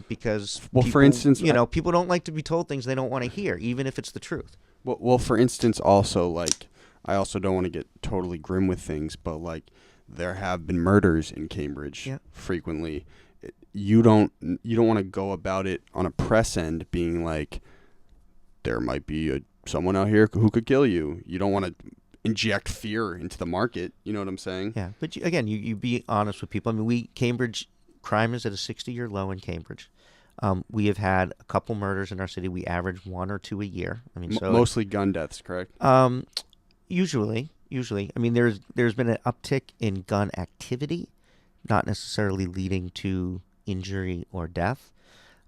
Because Well, people, for instance, people don't like to be told things they don't want to hear, even if it's the truth. Well, for instance, also, like, I also don't want to get totally grim with things, but, like, there have been murders in Cambridge frequently. You don't want to go about it on a press end being like, there might be someone out here who could kill you. You don't want to inject fear into the market. You know what I'm saying? Yeah, but you be honest with people. I mean, Cambridge crime is at a 60-year low in Cambridge. We have had a couple murders in our city. We average 1 or 2 a year. I mean, mostly gun deaths, correct? Usually. I mean, there's been an uptick in gun activity, not necessarily leading to injury or death.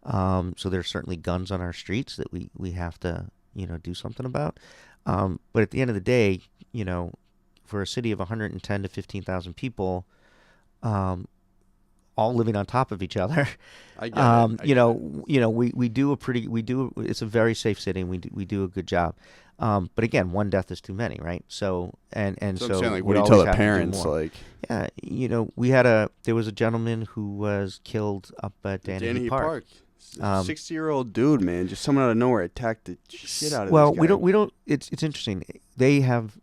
So there's certainly guns on our streets that we have to do something about. But at the end of the day, for a city of 110 to 15,000 people, all living on top of each other. I get it. It's a very safe city, and we do a good job. But again, one death is too many, right? So so I'm saying, like, we what do you always tell the have to do parents? more. Like, yeah, there was a gentleman who was killed up at Danny Park. 60-year-old dude, man, just someone out of nowhere attacked the shit out of Well, this guy. we don't. It's interesting. They have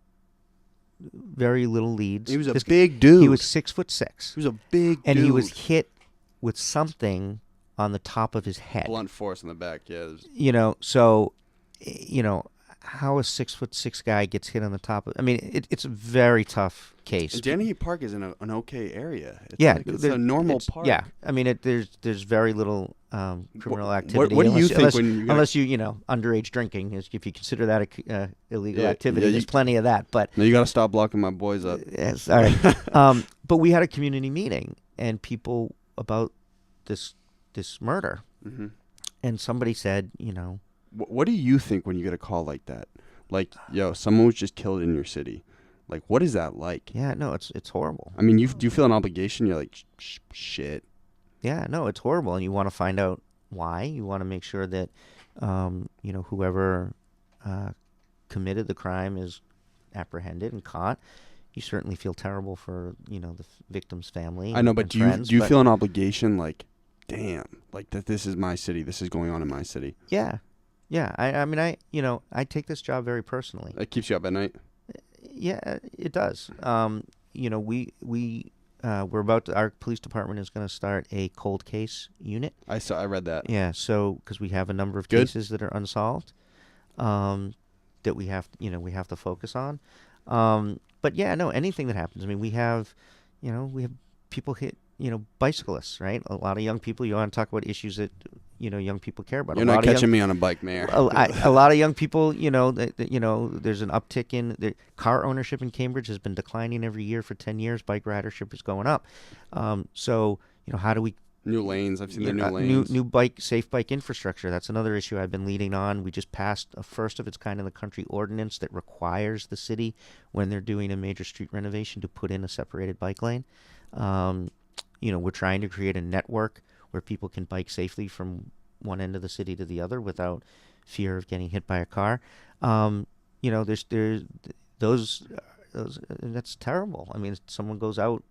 very little leads. He was a big dude. He was 6'6". He was a big and dude. he was hit with something on the top of his head. Blunt force in the back, yeah. How a 6'6" guy gets hit on the top of. I mean, it's a very tough case. And Danny Park is in an okay area. It's a normal park. Yeah, I mean, there's very little criminal activity. What do you think unless you underage drinking? If you consider that a illegal activity, there's plenty of that. But no, you got to stop blocking my boys up. Yes, all right. But we had a community meeting and people about this murder, and somebody said, What do you think when you get a call like that? Like, someone was just killed in your city. Like, what is that like? Yeah, no, it's horrible. I mean, do you feel an obligation? You're like, shit. Yeah, no, it's horrible, and you want to find out why. You want to make sure that, whoever committed the crime is apprehended and caught. You certainly feel terrible for, the victim's family. I know, but do you feel an obligation? Like, damn, like that. This is my city. This is going on in my city. Yeah. Yeah, I mean, I take this job very personally. It keeps you up at night? Yeah, it does. Our police department is going to start a cold case unit. I read that. Yeah, so because we have a number of cases that are unsolved, that we have to focus on. But yeah, no, anything that happens. I mean, we have people hit, bicyclists, right? A lot of young people. You want to talk about issues that young people care about. You're not catching me on a bike, Mayor. A lot of young people, there's an uptick in car ownership in Cambridge has been declining every year for 10 years. Bike ridership is going up. So how do we new lanes? I've seen the new lanes. New safe bike infrastructure. That's another issue I've been leading on. We just passed a first of its kind in the country ordinance that requires the city, when they're doing a major street renovation, to put in a separated bike lane. We're trying to create a network where people can bike safely from one end of the city to the other without fear of getting hit by a car. There's those that's terrible. I mean, someone goes out,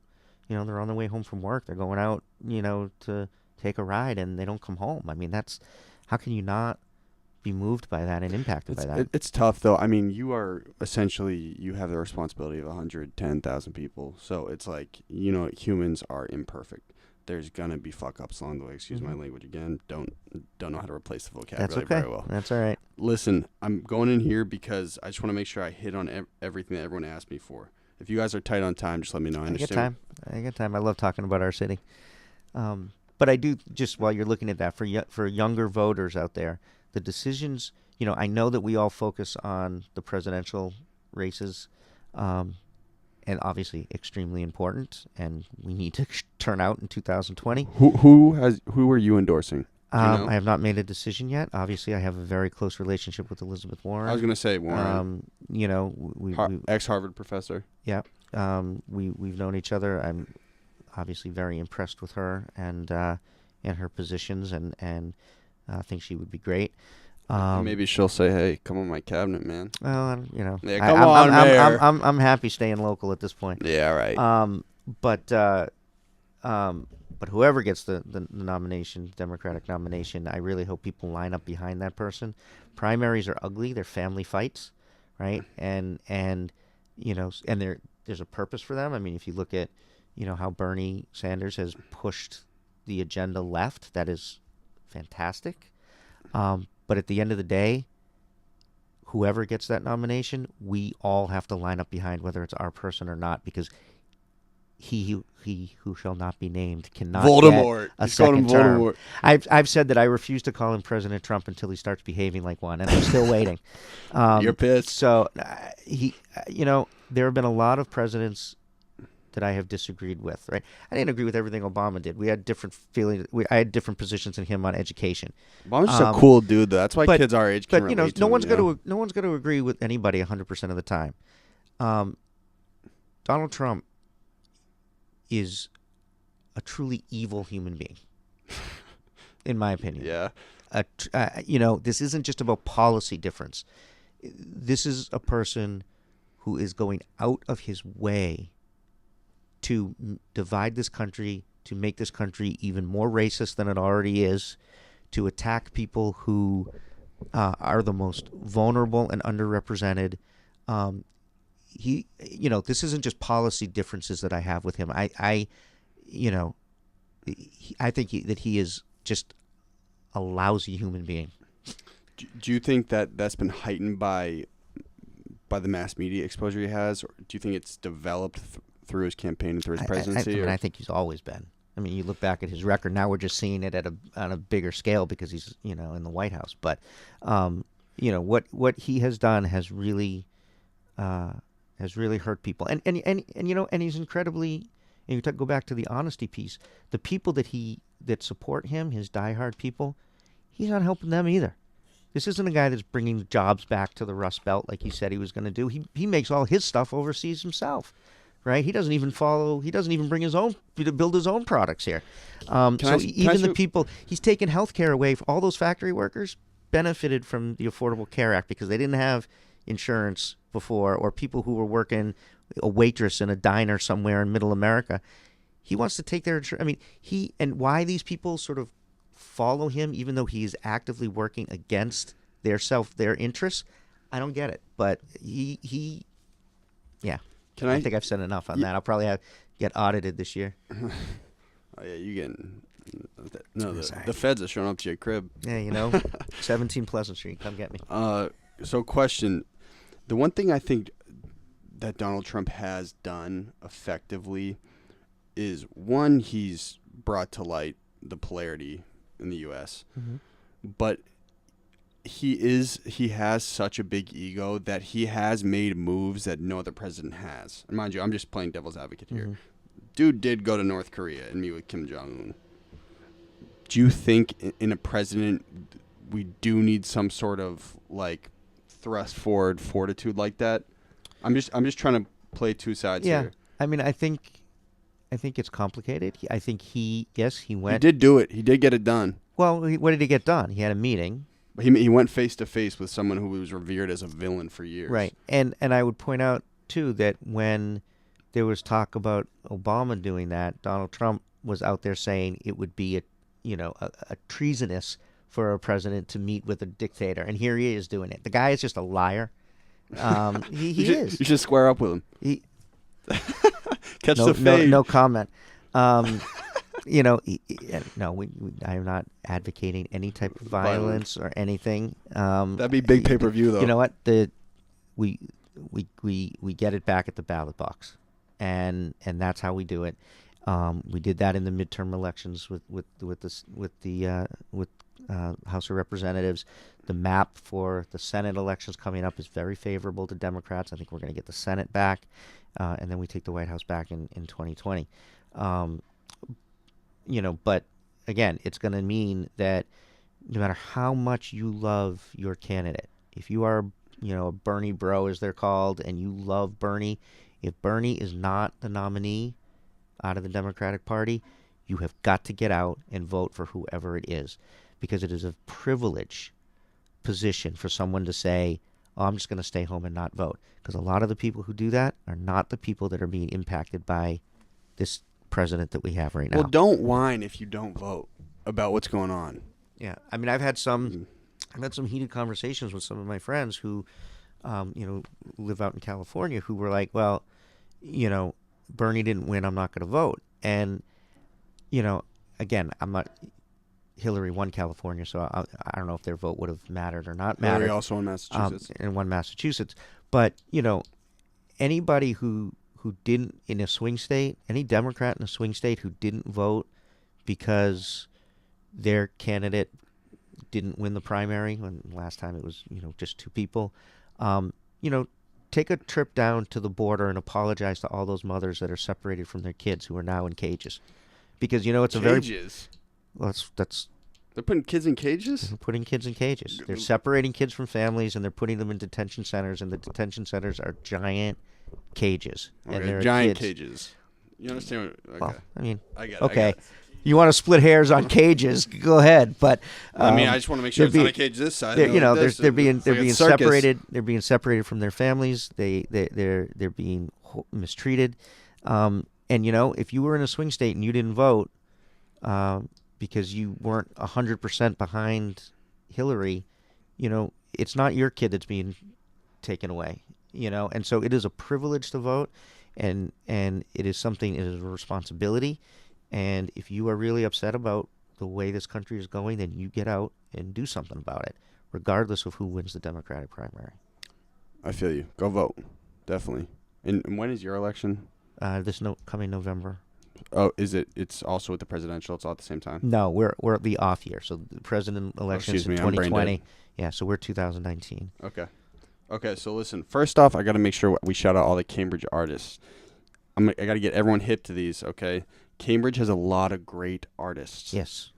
they're on their way home from work. They're going out, to take a ride, and they don't come home. I mean, how can you not be moved by that and impacted by that? It's tough, though. I mean, you have the responsibility of 110,000 people. So it's like, humans are imperfect. There's gonna be fuck ups along the way. Excuse my language again. Don't know how to replace the vocabulary That's okay. very well. That's all right. Listen, I'm going in here because I just want to make sure I hit on everything that everyone asked me for. If you guys are tight on time, just let me know. I get time. I love talking about our city. But I do, just while you're looking at that, for younger voters out there, the decisions, I know that we all focus on the presidential races, and obviously extremely important, and we need to turn out in 2020. Who are you endorsing? I have not made a decision yet. Obviously, I have a very close relationship with Elizabeth Warren. I was going to say Warren. We ex-Harvard professor. Yeah. We've known each other. I'm obviously very impressed with her and her positions, and I think she would be great. Maybe she'll say, "Hey, come on my cabinet, man." Well, Yeah, come on, Mayor. I'm happy staying local at this point. Yeah, right. But But whoever gets the nomination, Democratic nomination, I really hope people line up behind that person. Primaries are ugly; they're family fights, right? And there's a purpose for them. I mean, if you look at how Bernie Sanders has pushed the agenda left, that is fantastic. But at the end of the day, whoever gets that nomination, we all have to line up behind, whether it's our person or not, because he who shall not be named cannot Voldemort. get a He's calling him second term. Voldemort. I've said that I refuse to call him President Trump until he starts behaving like one, and I'm still waiting. You're pissed. So there have been a lot of presidents that I have disagreed with. Right? I didn't agree with everything Obama did. We had different feelings. I had different positions than him on education. Obama's just a cool dude, though. That's why kids our age can But relate to no him, one's going to agree with anybody 100% of the time. Donald Trump is a truly evil human being, in my opinion. Yeah. This isn't just about policy difference. This is a person who is going out of his way to divide this country, to make this country even more racist than it already is, to attack people who are the most vulnerable and underrepresented. This isn't just policy differences that I have with him. I think that he is just a lousy human being. Do you think that that's been heightened by the mass media exposure he has, or do you think it's developed through his campaign and through his presidency? I think he's always been. I mean, you look back at his record. Now we're just seeing it on a bigger scale because he's in the White House. But what he has done has really hurt people. And he's incredibly. And you go back to the honesty piece. The people that support him, his diehard people, he's not helping them either. This isn't a guy that's bringing jobs back to the Rust Belt like he said he was going to do. He makes all his stuff overseas himself, right? He doesn't even bring his own to build his own products here. People he's taken health care away from all those factory workers benefited from the Affordable Care Act because they didn't have insurance before, or people who were working a waitress in a diner somewhere in middle America. He wants to take their insurance. I mean, why these people sort of follow him, even though he is actively working against their interests, I don't get it. But I think I've said enough on that. I'll probably get audited this year. Oh yeah, you getting? No, the feds are showing up to your crib. Yeah, 17 Pleasant Street. Come get me. So question. The one thing I think that Donald Trump has done effectively is, one, he's brought to light the polarity in the U.S., but he has such a big ego that he has made moves that no other president has. And mind you, I'm just playing devil's advocate here. Dude did go to North Korea and meet with Kim Jong-un. Do you think in a president we do need some sort of thrust forward fortitude like that? I'm just trying to play two sides here. I mean, I think it's complicated. I think he went. He did do it. He did get it done. Well, what did he get done? He had a meeting. He went face to face with someone who was revered as a villain for years. Right, and I would point out too that when there was talk about Obama doing that, Donald Trump was out there saying it would be a treasonous for a president to meet with a dictator, and here he is doing it. The guy is just a liar. He is. You should square up with him. Catch the fade. No comment. I am not advocating any type of violence or anything. That'd be big pay-per-view, though. You know what? We get it back at the ballot box, and that's how we do it. We did that in the midterm elections with the House of Representatives. The map for the Senate elections coming up is very favorable to Democrats. I think we're going to get the Senate back, and then we take the White House back in 2020. But again, it's going to mean that no matter how much you love your candidate, if you are, a Bernie bro, as they're called, and you love Bernie, if Bernie is not the nominee out of the Democratic Party, you have got to get out and vote for whoever it is, because it is a privilege position for someone to say, oh, I'm just going to stay home and not vote. Because a lot of the people who do that are not the people that are being impacted by this president that we have right now. Well, don't whine if you don't vote about what's going on. Yeah, I mean, I've had some heated conversations with some of my friends who, live out in California, who were like, well, Bernie didn't win, I'm not going to vote. And, again, Hillary won California, so I don't know if their vote would have mattered or not mattered. Hillary also in Massachusetts. And won Massachusetts. But, anybody who didn't in a swing state, any Democrat in a swing state who didn't vote because their candidate didn't win the primary, when last time it was, just 2 people, take a trip down to the border and apologize to all those mothers that are separated from their kids who are now in cages. Because, it's a very... Cages? Well, that's... They're putting kids in cages? They're putting kids in cages. They're separating kids from families, and they're putting them in detention centers, and the detention centers are giant cages. Okay, and they're giant kids. cages. You understand? Okay. Well, I mean, I get it. okay. I get it. You want to split hairs on cages? Go ahead, but I just want to make sure it's not a cage this side. They're being circus. separated. They're being separated from their families. They're being mistreated. And if you were in a swing state and you didn't vote, because you weren't 100% behind Hillary, it's not your kid that's being taken away. And so it is a privilege to vote, and it is something. It is a responsibility. And if you are really upset about the way this country is going, then you get out and do something about it, regardless of who wins the Democratic primary. I feel you. Go vote. Definitely. And when is your election? Coming November. Oh, is it? It's also with the presidential. It's all at the same time. No, we're at the off year. So the president election is in I'm brain 2020. dead. Yeah, so we're 2019. Okay. So listen. First off, I got to make sure we shout out all the Cambridge artists. I got to get everyone hip to these. Okay. Cambridge has a lot of great artists. Yes.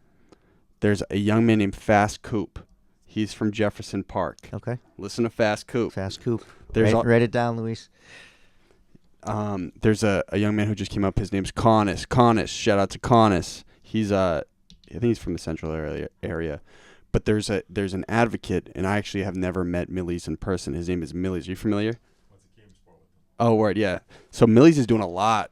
There's a young man named Fast Coop. He's from Jefferson Park. Okay. Listen to Fast Coop. Fast Coop. Write it down, Luis. There's a young man who just came up. His name's Conor. Shout out to Conor. He's I think he's from the Central area. But there's an advocate, and I actually have never met Millie's in person. His name is Millie's. Are you familiar? What's a game sport with them? Oh, word, yeah. So Millie's is doing a lot.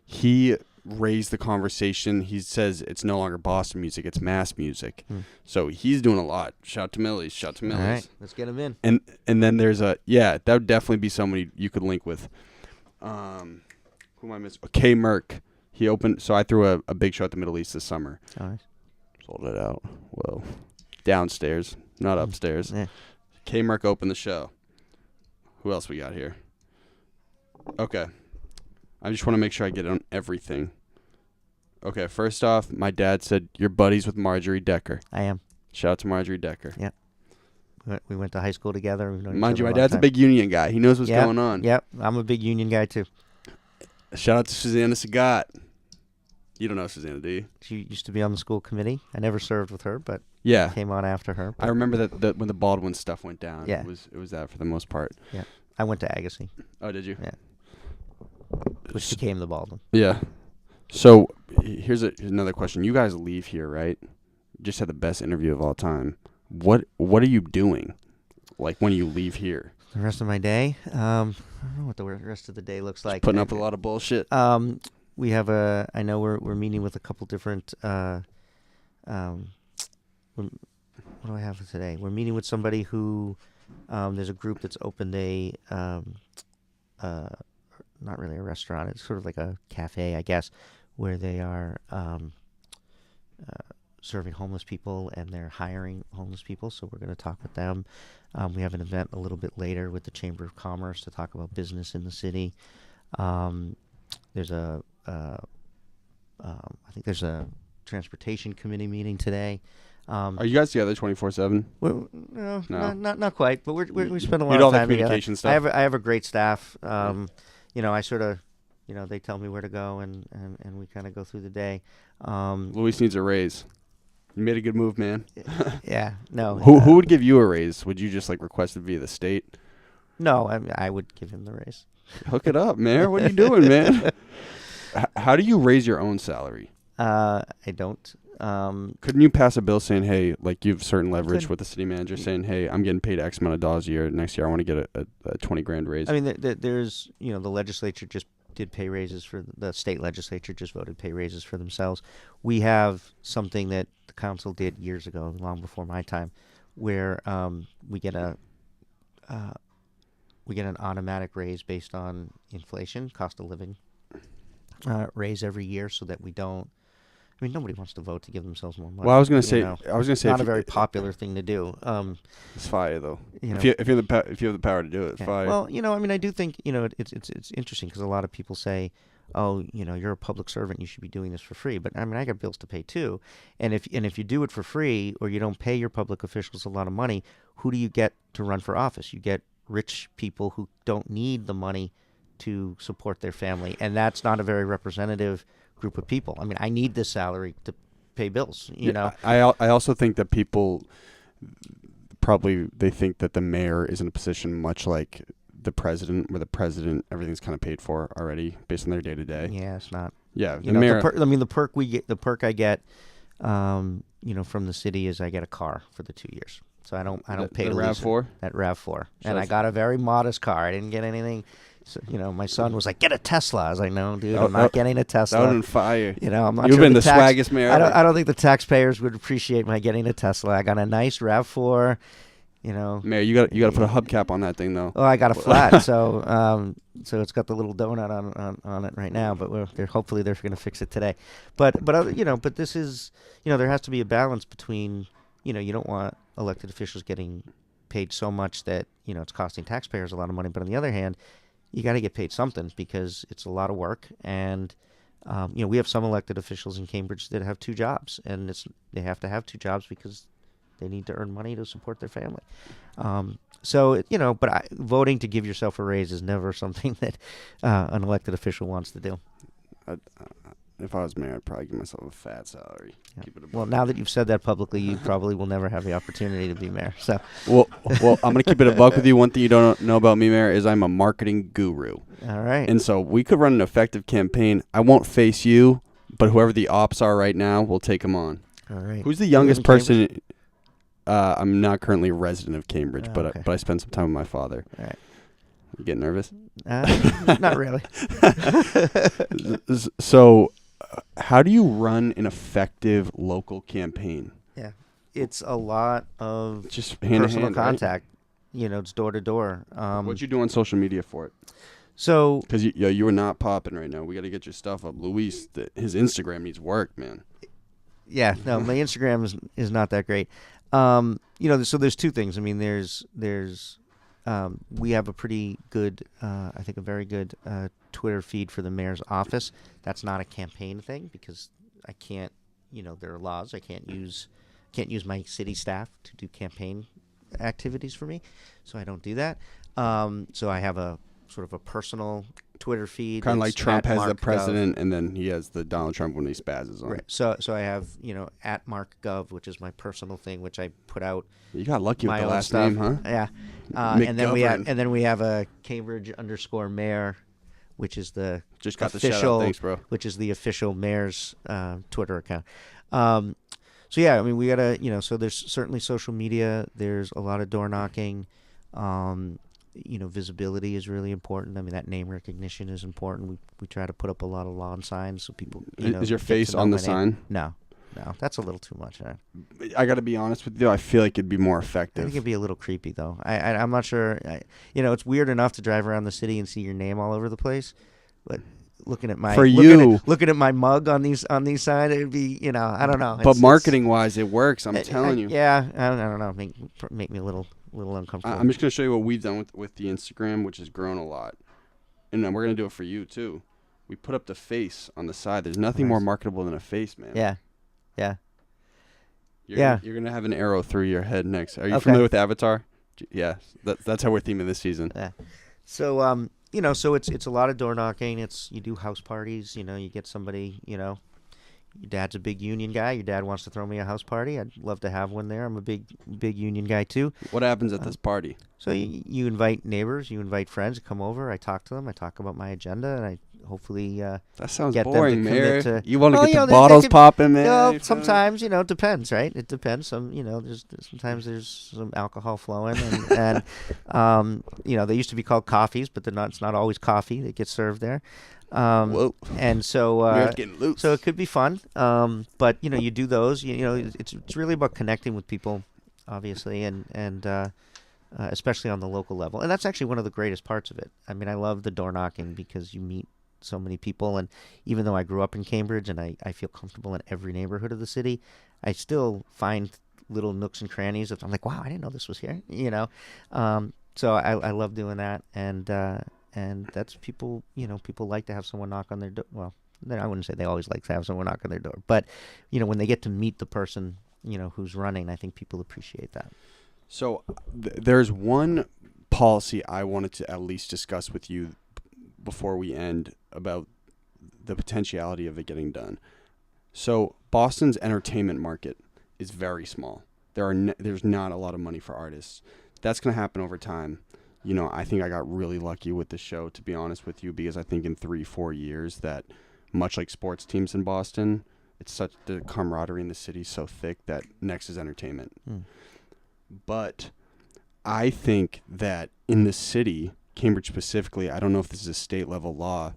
He raised the conversation. He says it's no longer Boston music, it's mass music. So he's doing a lot. Shout to Millie's. All right, let's get him in. And then there's that would definitely be somebody you could link with. Who am I missing? K Merck. He opened, so I threw a big show at the Middle East this summer. All right. Sold it out. Whoa. Downstairs, not upstairs. Yeah. K Merck opened the show. Who else we got here? Okay. I just want to make sure I get on everything. Okay, first off, my dad said, you're buddies with Marjorie Decker. I am. Shout out to Marjorie Decker. Yeah. We went to high school together. We've known Mind each you, other my a long dad's a time. big union guy. He knows what's going on. Yep, I'm a big union guy, too. Shout out to Susanna Sagat. You don't know Susanna, do you? She used to be on the school committee. I never served with her, but Yeah. came on after her. I remember that when the Baldwin stuff went down. Yeah. It was that for the most part. Yeah. I went to Agassiz, Oh, did you? Yeah. which became the Baldwin. Yeah. So here's another question. You guys leave here, right? Just had the best interview of all time. What are you doing, like when you leave here? The rest of my day, I don't know what the rest of the day looks like. Putting up a lot of bullshit. We have I know we're meeting with a couple different. What do I have for today? We're meeting with somebody who, there's a group that's opened not really a restaurant. It's sort of like a cafe, I guess, where they are serving homeless people, and they're hiring homeless people. So we're going to talk with them. We have an event a little bit later with the Chamber of Commerce to talk about business in the city. There's I think there's a transportation committee meeting today. Are you guys together 24/7? Well, no. Not quite, but we spend a lot You do all of the time together. communication stuff. I have a great staff. I sort of, they tell me where to go, and we kind of go through the day. Luis needs a raise. You made a good move, man. Yeah, no. Who would give you a raise? Would you just request it via the state? No, I would give him the raise. Hook it up, man. What are you doing, man? How do you raise your own salary? I don't. Couldn't you pass a bill saying, hey, you have certain leverage Could. with the city manager saying, hey, I'm getting paid X amount of dollars a year. Next year, I want to get a $20,000 raise. I mean, there's, the legislature just did pay raises for the state legislature, just voted pay raises for themselves. We have something that the council did years ago, long before my time, where we get an automatic raise based on inflation, cost of living raise every year, so that we don't. I mean, nobody wants to vote to give themselves more money. Well, I was gonna say, it's not a very popular thing to do. It's fire though. You know, If you have the power to do it, it's fire. well, I mean, I do think it's interesting because a lot of people say, "Oh, you're a public servant, you should be doing this for free." But I mean, I got bills to pay too, and if you do it for free or you don't pay your public officials a lot of money, who do you get to run for office? You get rich people who don't need the money to support their family, and that's not a very representative group of people. I mean, I need this salary to pay bills. I also think that people probably they think that the mayor is in a position much like the president, where the president everything's kind of paid for already based on their day to day. Yeah, it's not. Yeah, the mayor. The perk I get, from the city is I get a car for the 2 years. So I don't pay the to lease it. RAV4? That RAV4. So And I got a very modest car. I didn't get anything. So, my son was like, "Get a Tesla." I was like, "No, dude, I'm not getting a Tesla." That would fire. I'm not You've sure been the swaggest mayor ever. I don't think the taxpayers would appreciate my getting a Tesla. I got a nice RAV4, Mayor, you got to put a hubcap on that thing though. Oh, I got a flat, so it's got the little donut on it right now. But hopefully they're going to fix it today. But this is there has to be a balance between you don't want elected officials getting paid so much that it's costing taxpayers a lot of money. But on the other hand, you got to get paid something because it's a lot of work. And we have some elected officials in Cambridge that have two jobs, and they have to have two jobs because they need to earn money to support their family. But voting to give yourself a raise is never something that an elected official wants to do. If I was mayor, I'd probably give myself a fat salary. Yeah. Keep it above. Well, now that you've said that publicly, you probably will never have the opportunity to be mayor. So, well, I'm gonna keep it a buck with you. One thing you don't know about me, Mayor, is I'm a marketing guru. All right. And so we could run an effective campaign. I won't face you, but whoever the ops are right now, we'll take them on. All right. Who's the youngest person? I'm not currently a resident of Cambridge, but okay. I spend some time with my father. All right. You get nervous? Not really. So, how do you run an effective local campaign? Yeah, it's a lot of just hand personal to hand, contact. Right? It's door to door. What you do on social media for it? So, because you are not popping right now. We got to get your stuff up, Luis. His Instagram needs work, man. Yeah, no, my Instagram is not that great. So there's two things. I mean, there's we have a pretty good, I think a very good Twitter feed for the mayor's office. That's not a campaign thing because I can't, there are laws. I can't use my city staff to do campaign activities for me, so I don't do that. So I have a sort of a personal Twitter feed. Kind of like Trump has Marc the president, and then he has the Donald Trump when he spazzes on. Right. So I have at Marc Gov, which is my personal thing, which I put out. You got lucky with the last stuff. name, huh? Yeah. And then we have a Cambridge_mayor, which is the just got official, the shout out. Thanks, bro. Which is the official mayor's Twitter account. So yeah, I mean we gotta so there's certainly social media. There's a lot of door knocking. Visibility is really important. I mean, that name recognition is important. We try to put up a lot of lawn signs so people. Is your face on the sign? No, that's a little too much. I got to be honest with you. I feel like it'd be more effective. I think it'd be a little creepy though. I'm not sure. It's weird enough to drive around the city and see your name all over the place, but looking at my looking at my mug on these signs, it'd be I don't know. But marketing wise, it works. I'm telling you. Yeah, I don't know. Make me a little uncomfortable. I'm just gonna show you what we've done with the Instagram, which has grown a lot, and then we're gonna do it for you too. We put up the face on the side. There's nothing more marketable than a face, man. Yeah. You're gonna have an arrow through your head next. Are you familiar with Avatar? Yeah, that's how we're theming this season. Yeah. So so it's a lot of door knocking. You do house parties. You get somebody. Your dad's a big union guy. Your dad wants to throw me a house party. I'd love to have one there. I'm a big union guy too. What happens at this party? So you invite neighbors, you invite friends to come over. I talk to them. I talk about my agenda, and hopefully That sounds get them boring, to Mayor. commit to. You want to Well, get you the know, bottles could- popping, man. Well, You feel me? sometimes it depends, right? It depends. Sometimes there's some alcohol flowing, and they used to be called coffees, but they're not. It's not always coffee that gets served there. Whoa. And so Mayor's getting loose. so it could be fun. But you do those. It's really about connecting with people, obviously, and especially on the local level. And that's actually one of the greatest parts of it. I mean, I love the door knocking because you meet so many people. And even though I grew up in Cambridge and I feel comfortable in every neighborhood of the city, I still find little nooks and crannies that I'm like, wow, I didn't know this was here. So I love doing that. And that's people, people like to have someone knock on their door. Well, I wouldn't say they always like to have someone knock on their door. But, when they get to meet the person, who's running, I think people appreciate that. So there's one policy I wanted to at least discuss with you before we end about the potentiality of it getting done. So Boston's entertainment market is very small. There's not a lot of money for artists. That's going to happen over time. I think I got really lucky with the show, to be honest with you, because I think in 3-4 years that, much like sports teams in Boston, it's such the camaraderie in the city is so thick that next is entertainment. But I think that in the city, Cambridge specifically, I don't know if this is a state level law,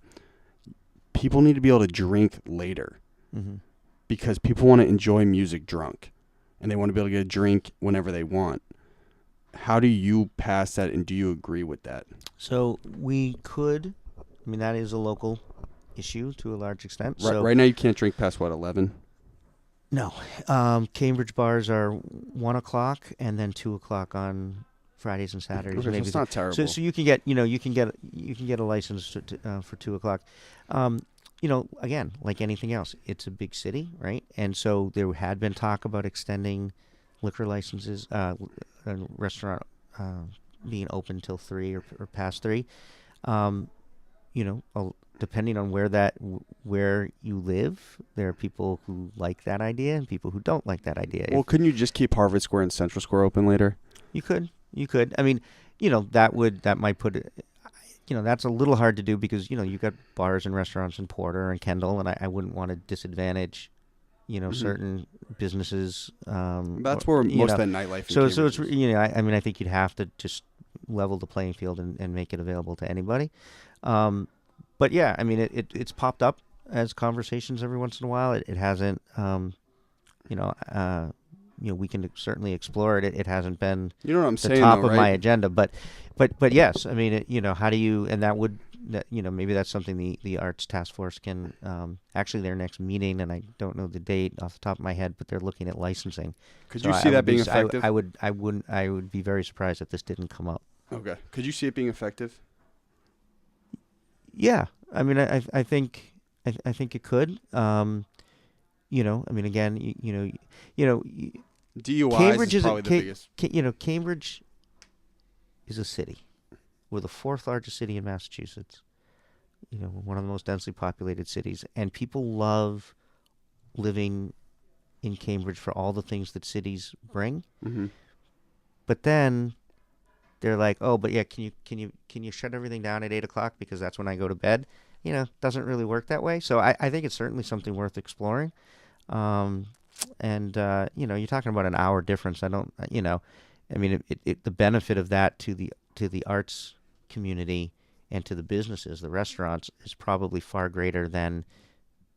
people need to be able to drink later because people want to enjoy music drunk and they want to be able to get a drink whenever they want. How do you pass that, and do you agree with that? So we could, that is a local issue to a large extent. Right now you can't drink past, 11? No. Cambridge bars are 1 o'clock and then 2 o'clock on Fridays and Saturdays. Okay, so it's not terrible. So you can get, you can get a license for 2 o'clock. Again, like anything else, it's a big city, right? And so there had been talk about extending liquor licenses, a restaurant being open till 3 or past 3. Depending on where you live, there are people who like that idea and people who don't like that idea. Well, couldn't you just keep Harvard Square and Central Square open later? You could. That might put it. That's a little hard to do because you've got bars and restaurants in Porter and Kendall, and I wouldn't want to disadvantage certain businesses. That's where most of that nightlife. So it's I think you'd have to just level the playing field and make it available to anybody. But yeah, it's popped up as conversations every once in a while. It hasn't. We can certainly explore it. It hasn't been what I'm the saying, top though, of right? my agenda. But yes, how do you? And that would. Maybe that's something the Arts Task Force can actually their next meeting, and I don't know the date off the top of my head, but they're looking at licensing. Could you see that being effective? I would be very surprised if this didn't come up. Okay. Could you see it being effective? Yeah, I think it could. Again, DUIs Cambridge is probably the biggest. Cambridge is a city. We're the 4th largest city in Massachusetts. One of the most densely populated cities, and people love living in Cambridge for all the things that cities bring. Mm-hmm. But then they're like, oh, but yeah, can you shut everything down at 8 o'clock because that's when I go to bed? Doesn't really work that way. So I think it's certainly something worth exploring. You're talking about an hour difference. The benefit of that to the arts community and to the businesses, the restaurants, is probably far greater than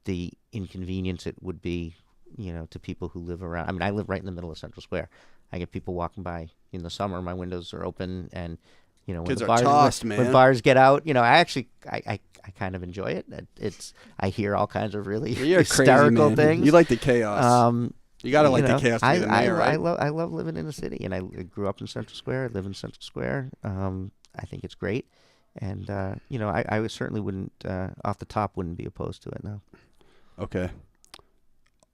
the inconvenience it would be, to people who live around. I live right in the middle of Central Square. I get people walking by in the summer. My windows are open, and when Kids the are bars, tossed, when man. bars get out, I kind of enjoy it. I hear all kinds of really You're hysterical crazy, man. things. You like the chaos. You gotta like the chaos to be the mayor, right? I love living in the city, and I grew up in Central Square. I live in Central Square. I think it's great, and I certainly wouldn't off the top wouldn't be opposed to it. No. Okay.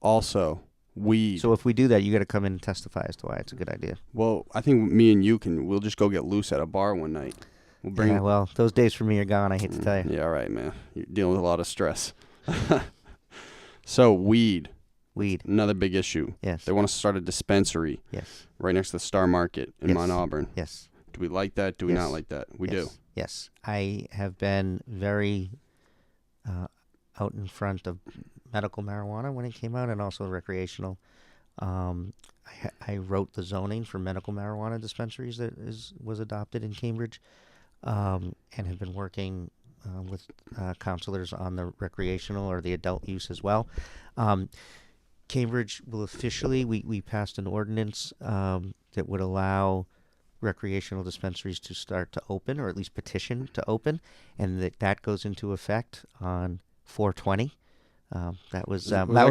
Also, weed. So if we do that, you got to come in and testify as to why it's a good idea. Well, I think me and you we'll just go get loose at a bar one night. We'll bring. Yeah, well, those days for me are gone. I hate to tell you. Yeah, all right, man. You're dealing with a lot of stress. So weed. Another big issue. Yes. They want to start a dispensary. Yes. Right next to the Star Market in Mount Auburn. Yes. Do we like that? Do we not like that? We do. Yes. I have been very out in front of medical marijuana when it came out, and also recreational. I wrote the zoning for medical marijuana dispensaries that was adopted in Cambridge, and have been working with counselors on the recreational or the adult use as well. Cambridge will officially, we passed an ordinance that would allow recreational dispensaries to start to open, or at least petition to open, and that goes into effect on 4/20. That was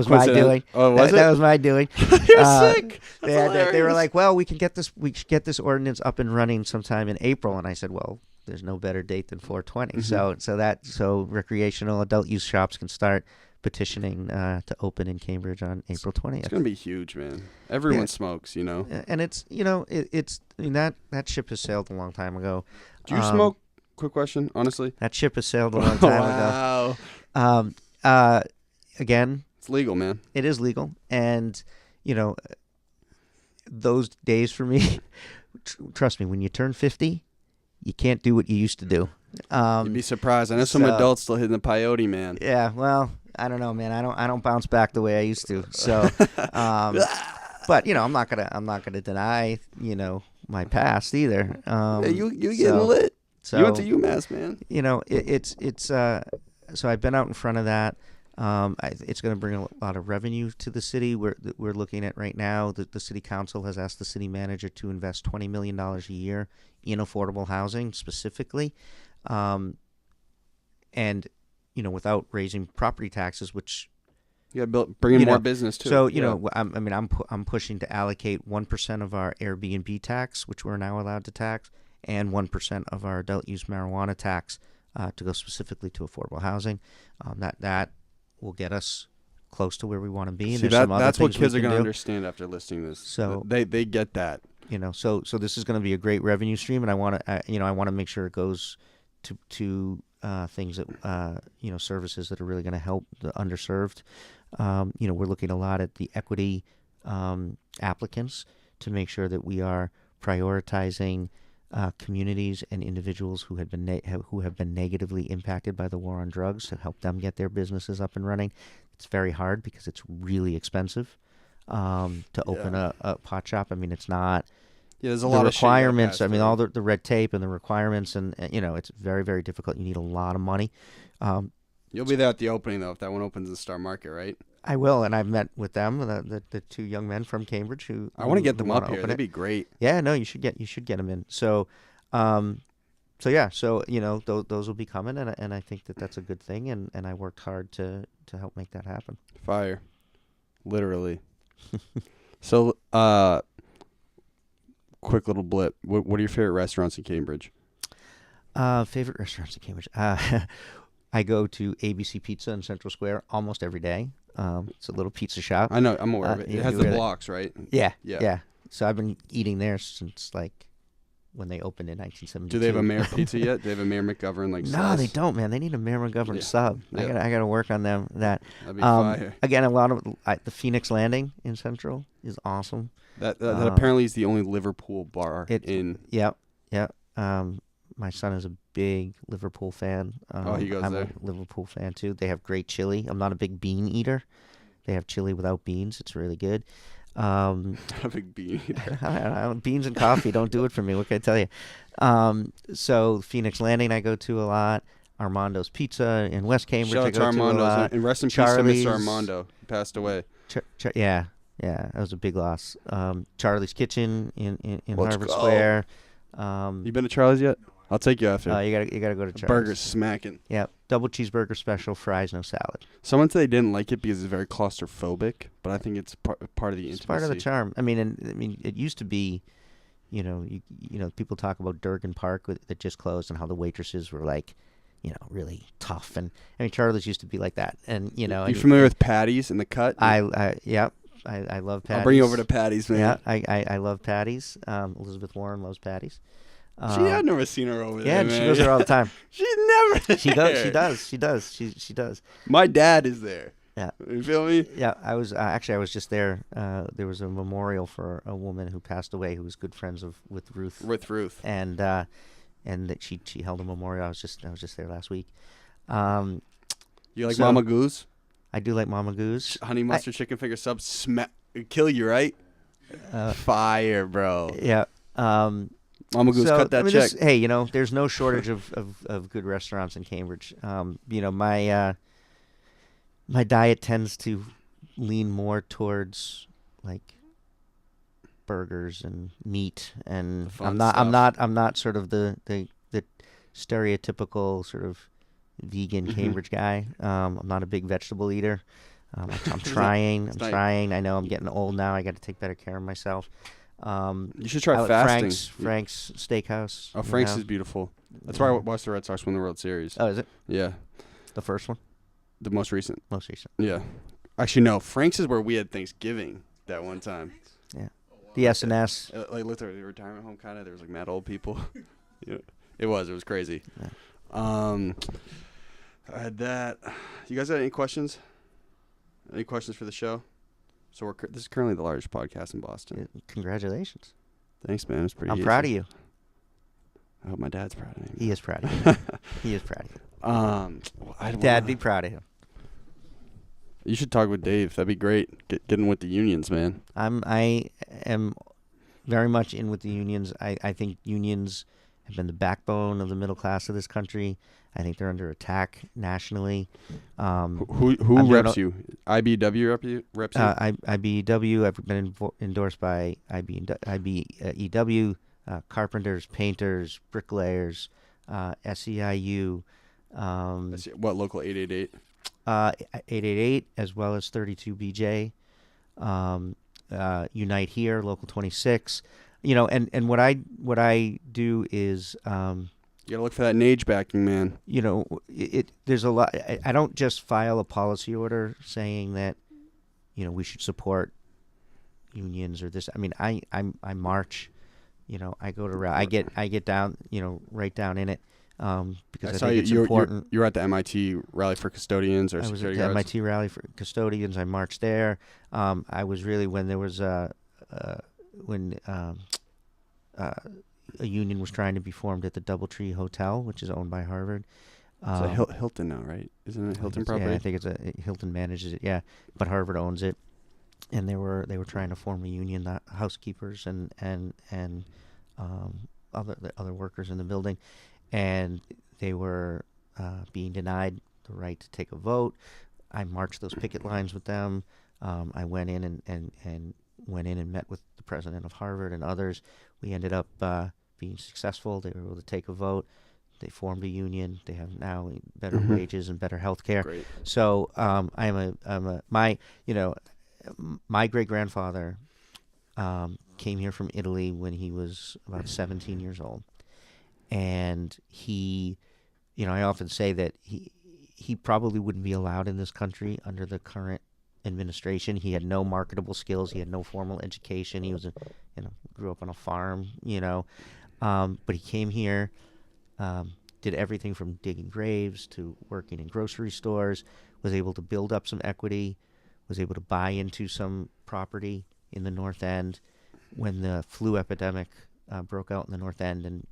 my doing. Oh, was it? That was my doing. You're sick. That's They were hilarious. like, well, we should get this ordinance up and running sometime in April, and I said, well, there's no better date than 4/20. So recreational adult use shops can start petitioning to open in Cambridge on April 20th. It's gonna be huge, man. Everyone Yeah. smokes, you know. And it's I mean, that ship has sailed a long time ago. Do you smoke? Quick question, honestly. That ship has sailed a long time ago. Wow. Again, It's legal, man. it is legal, and those days for me. Trust me, when you turn 50, you can't do what you used to do. You'd be surprised. I know some so- adults still hitting the peyote, man. Yeah, well, I don't know, man. I don't bounce back the way I used to. So, but I'm not gonna deny my past either. Hey, you so- getting lit? So You went to UMass, man. it's so I've been out in front of that. It's going to bring a lot of revenue to the city. We're looking at right now that the city council has asked the city manager to invest $20 million a year in affordable housing specifically, and without raising property taxes, which You got bring in more business too. So Yeah. I'm pushing to allocate 1% of our Airbnb tax, which we're now allowed to tax, and 1% of our adult use marijuana tax to go specifically to affordable housing. That will get us close to where we want to be. And See, there's some other that's what things we kids are can going to do. understand after listening to this. So- they get that. So this is going to be a great revenue stream, and I want to make sure it goes to things that services that are really going to help the underserved. We're looking a lot at the equity applicants to make sure that we are prioritizing communities and individuals who have been negatively impacted by the war on drugs to help them get their businesses up and running. It's very hard because it's really expensive to open a pot shop. I mean, it's not. Yeah, there's a The lot of shit you gotta requirements. pass I mean, through. all the red tape and the requirements, and it's very, very difficult. You need a lot of money. You'll be there at the opening though if that one opens in the Star Market, right? I will, and I've met with them, the two young men from Cambridge who I want to get who them wanna up here. open That'd it. be great. Yeah, no, you should get them in. So, those will be coming, and I think that's a good thing, and I worked hard to help make that happen. Fire, literally. So, quick little blip. What are your favorite restaurants in Cambridge? Favorite restaurants in Cambridge. I go to ABC Pizza in Central Square almost every day. It's a little pizza shop. I know, I'm aware of it. you It has do the it. blocks, right? Yeah. Yeah. So I've been eating there since when they opened in 1972. Do they have a Mayor Pizza yet? Do they have a Mayor McGovern No, slice? they don't, man. They need a Mayor McGovern Yeah. sub. Yeah. I gotta work on them. That That'd be fire. again, a lot of the Phoenix Landing in Central is awesome. That apparently is the only Liverpool bar in. Yep. My son is a big Liverpool fan. He goes I'm there. a Liverpool fan too. They have great chili. I'm not a big bean eater. They have chili without beans. It's really good. A big bean. Beans and coffee don't do it for me. What can I tell you? So Phoenix Landing I go to a lot. Armando's Pizza in West Cambridge Shout I out to go to a Armando's. lot. And rest in peace to Charlie's. Mr. Armando. He passed away. Yeah, that was a big loss. Charlie's Kitchen in Let's Harvard go. Square. You been to Charlie's yet? I'll take you after. You gotta go to Charlie's. Burgers smacking. Yeah, double cheeseburger special, fries, no salad. Someone said they didn't like it because it's very claustrophobic, but I think it's part of the intimacy. It's part of the charm. I mean, it used to be, people talk about Durgan Park that just closed and how the waitresses were like, really tough. And I mean, Charlie's used to be like that. And You familiar with Patty's and the Cut? I love Patty's. I'll bring you over to Patty's, man. Yeah, I love Patty's. Elizabeth Warren loves Patty's. I've never seen her over Yeah, there, and she man. goes there all the time. She's never She there. does. She does. My dad is there. Yeah. You feel me? Yeah, I was just there. There was a memorial for a woman who passed away who was good friends with Ruth. With Ruth. And that she held a memorial. I was just there last week. You You like So- Mama Goose? I do like Mama Goose. Honey mustard chicken finger subs kill you, right? Fire, bro. Yeah. Mama Goose, So, cut that I mean, check. hey, there's no shortage of good restaurants in Cambridge. My my diet tends to lean more towards like burgers and meat, and The fun I'm stuff. not sort of the stereotypical sort of vegan Mm-hmm. Cambridge guy. I'm not a big vegetable eater. I'm trying. It's not- I know I'm getting old now. I got to take better care of myself. You should try I like fasting. Frank's Steakhouse. Oh, you Frank's know. is beautiful. That's why I watched the Red Sox win the World Series. Oh, is it Yeah, the first one? the most recent. Most recent. Yeah. Actually, no. Frank's is where we had Thanksgiving that one time. The S&S. Like, looked like a retirement home kind of. There was like mad old people. Yeah, it was crazy. Yeah. I had that. You guys got any questions? Any questions for the show? So this is currently the largest podcast in Boston. Congratulations. Thanks, man. It's pretty. I'm proud of you. I hope my dad's proud of me. He is proud of you. He is proud of you. I don't Dad, wanna- be proud of him. You should talk with Dave. That'd be great. Getting with the unions, man. I am very much in with the unions. I think unions have been the backbone of the middle class of this country. I think they're under attack nationally. Who I'm reps doing you? IBW reps you? IBEW. I've been endorsed by IBEW, carpenters, painters, bricklayers, SEIU. What local 888? 888 as well as 32BJ. Unite Here, Local 26. And what I do is You gotta look for that Nage backing, man. there's a lot. I don't just file a policy order saying that we should support unions or this. I mean, I march. I go to I get down. Right down in it. Because I saw think it's you important. you were at the MIT rally for custodians or I was at security the guards. MIT rally for custodians. I marched there. I was really when there was when a union was trying to be formed at the DoubleTree Hotel, which is owned by Harvard. It's a Hilton now, right? Isn't it Hilton property? Yeah, I think it's Hilton manages it. Yeah, but Harvard owns it, and they were trying to form a union, the housekeepers and other workers in the building, and they were being denied the right to take a vote. I marched those picket lines with them. I went in and met with the president of Harvard and others. We ended up being successful. They were able to take a vote. They formed a union. They have now better wages and better health care. Great. So my great grandfather came here from Italy when he was about 17 years old, and he, I often say that he probably wouldn't be allowed in this country under the current administration. He had no marketable skills. He had no formal education. He was grew up on a farm. But he came here. Did everything from digging graves to working in grocery stores, was able to build up some equity, was able to buy into some property in the North End when the flu epidemic broke out in the North End and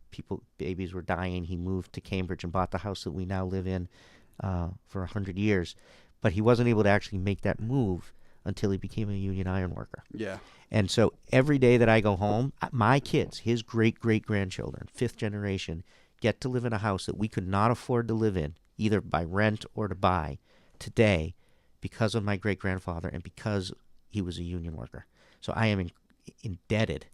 babies were dying. He moved to Cambridge and bought the house that we now live in for 100 years. But he wasn't able to actually make that move until he became a union iron worker. Yeah. And so every day that I go home, my kids, his great-great-grandchildren, fifth generation, get to live in a house that we could not afford to live in, either by rent or to buy, today because of my great-grandfather and because he was a union worker. So I am indebted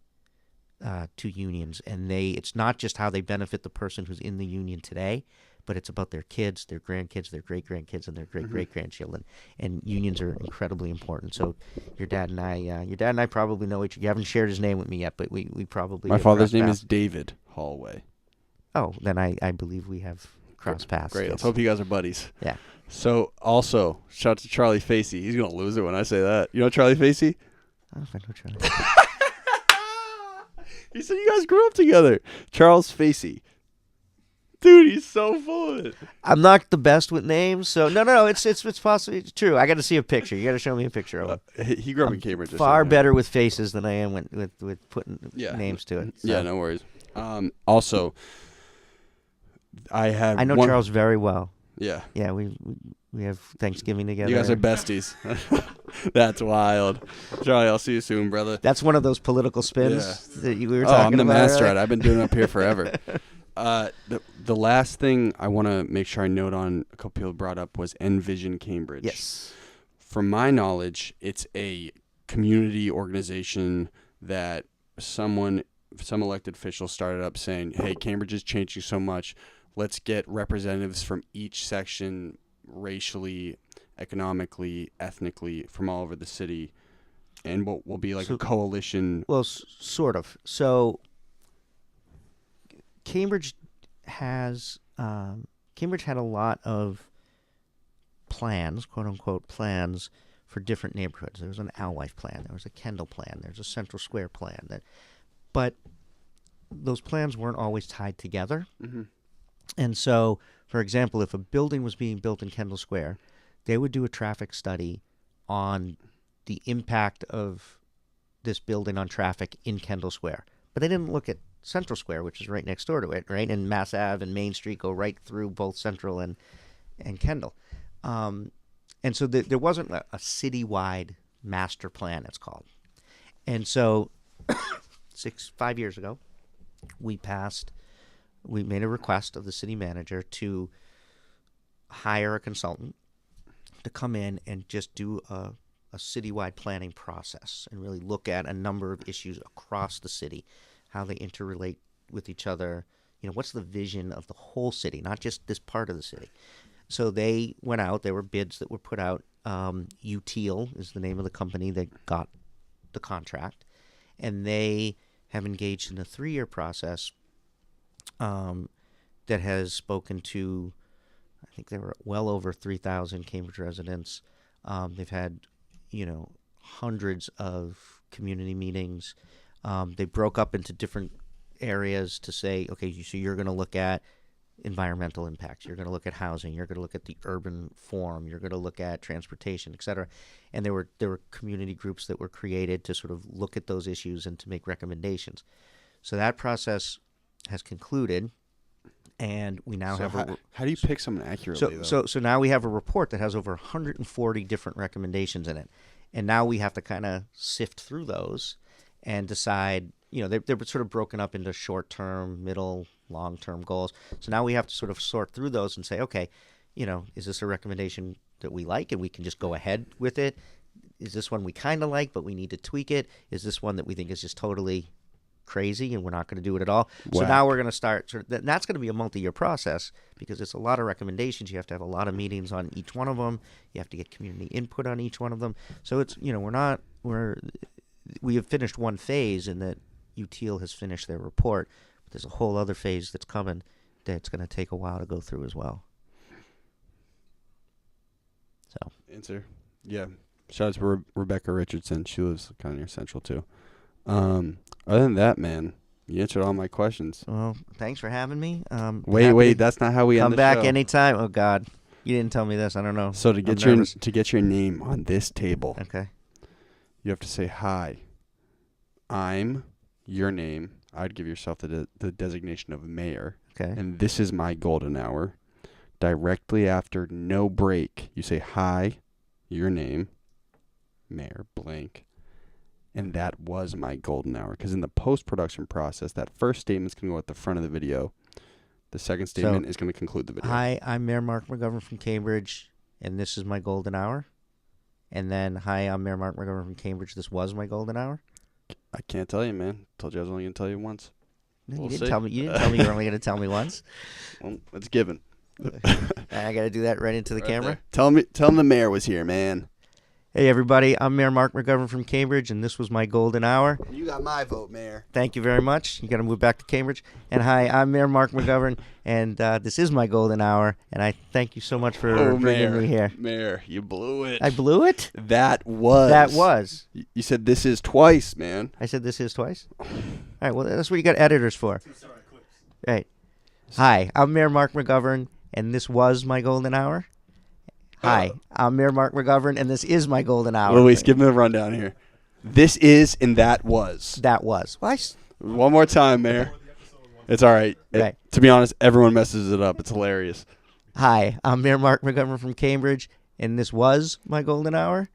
to unions, and it's not just how they benefit the person who's in the union today, but it's about their kids, their grandkids, their great-grandkids, and their great-great-grandchildren. And unions are incredibly important. So your dad and I probably know each other. You haven't shared his name with me yet, but we probably My have father's crossed name paths. is David Holway. Oh, then I believe we have crossed paths. Great. yes. Let's hope you guys are buddies. Yeah. So, also, shout out to Charlie Facey. He's going to lose it when I say that. You know Charlie Facey? I don't know if I know Charlie. He said you guys grew up together. Charles Facey. Dude, he's so full of it. I'm not the best with names, so no. It's possibly it's true. I got to see a picture. You got to show me a picture of him. He grew up in Cambridge. or Far something. better with faces than I am with putting Yeah. names to it. So. Yeah, no worries. Also, I I know Charles very well. Yeah. Yeah, we have Thanksgiving together. You guys are besties. That's wild. Charlie, I'll see you soon, brother. That's one of those political spins Yeah. that we were Oh, talking I'm the about. master at earlier. it. I've been doing it up here forever. The last thing I want to make sure I note on, a couple people brought up, was Envision Cambridge. Yes. From my knowledge, it's a community organization that some elected official started up saying, hey, Cambridge is changing so much. Let's get representatives from each section, racially, economically, ethnically, from all over the city. And we'll be like a coalition. Well, sort of. So Cambridge had a lot of plans, quote unquote plans, for different neighborhoods. There was an Alewife plan, there was a Kendall plan, there's a Central Square plan. But those plans weren't always tied together. Mm-hmm. And so, for example, if a building was being built in Kendall Square, they would do a traffic study on the impact of this building on traffic in Kendall Square. But they didn't look at Central Square, which is right next door to it, right? And Mass Ave and Main Street go right through both Central and Kendall. And so there wasn't a citywide master plan, it's called. And so 5 years ago, we made a request of the city manager to hire a consultant to come in and just do a citywide planning process and really look at a number of issues across the city, how they interrelate with each other. You know, what's the vision of the whole city, not just this part of the city. So they went out. There were bids that were put out. Untitled is the name of the company that got the contract. And they have engaged in a 3-year process that has spoken to, I think there were well over 3,000 Cambridge residents. They've had, hundreds of community meetings. They broke up into different areas to say, okay, so you're going to look at environmental impacts, you're going to look at housing, you're going to look at the urban form, you're going to look at transportation, et cetera. And there were community groups that were created to sort of look at those issues and to make recommendations. So that process has concluded, and we now have how do you pick someone accurately, though? So now we have a report that has over 140 different recommendations in it. And now we have to kind of sift through those and decide, they're sort of broken up into short-term, middle, long-term goals. So now we have to sort of sort through those and say, okay, is this a recommendation that we like and we can just go ahead with it? Is this one we kind of like but we need to tweak it? Is this one that we think is just totally crazy and we're not going to do it at all? So now we're going to start that's going to be a multi-year process because it's a lot of recommendations. You have to have a lot of meetings on each one of them. You have to get community input on each one of them. So it's, we have finished one phase in that UTIL has finished their report, but there's a whole other phase that's coming that's going to take a while to go through as well. So answer. Yeah. Shout out to Rebecca Richardson. She lives kind of near Central too. Other than that, man, you answered all my questions. Well, thanks for having me. Wait, that's not how we end the show. Come back anytime. Oh God, you didn't tell me this. I don't know. So to get your name on this table, okay, you have to say, hi, I'm your name. I'd give yourself the designation of mayor. Okay. And this is my golden hour. Directly after, no break, you say, hi, your name, mayor blank. And that was my golden hour. Because in the post-production process, that first statement's going to go at the front of the video. The second statement is going to conclude the video. Hi, I'm Mayor Marc McGovern from Cambridge, and this is my golden hour. And then, hi, I'm Mayor Marc McGovern from Cambridge. This was my golden hour. I can't tell you, man. Told you I was only going to tell you once. You didn't tell me you were only going to tell me once. Well, it's given. I got to do that right into the camera. There. Tell him the mayor was here, man. Hey, everybody. I'm Mayor Marc McGovern from Cambridge, and this was my golden hour. You got my vote, Mayor. Thank you very much. You got to move back to Cambridge. And hi, I'm Mayor Marc McGovern, and this is my golden hour, and I thank you so much for bringing me here. Mayor, you blew it. I blew it? That was. You said this is twice, man. I said this is twice? All right, well, that's what you got editors for. Right. Hi, I'm Mayor Marc McGovern, and this was my golden hour. Hi, I'm Mayor Marc McGovern, and this is my golden hour. Luis, give me the rundown here. This is and that was. That was. Well, one more time, Mayor. It's all right. Right. To be honest, everyone messes it up. It's hilarious. Hi, I'm Mayor Marc McGovern from Cambridge, and this was my golden hour.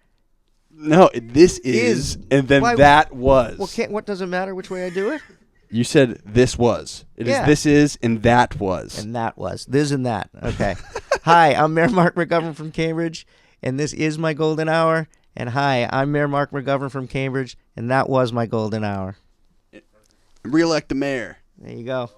No, this is, and then Why- that was. Well, what does it matter which way I do it? You said this was. It is Yeah. this is, and that was. And that was. This and that. Okay. Hi, I'm Mayor Marc McGovern from Cambridge, and this is my golden hour. And hi, I'm Mayor Marc McGovern from Cambridge, and that was my golden hour. Re-elect the mayor. There you go.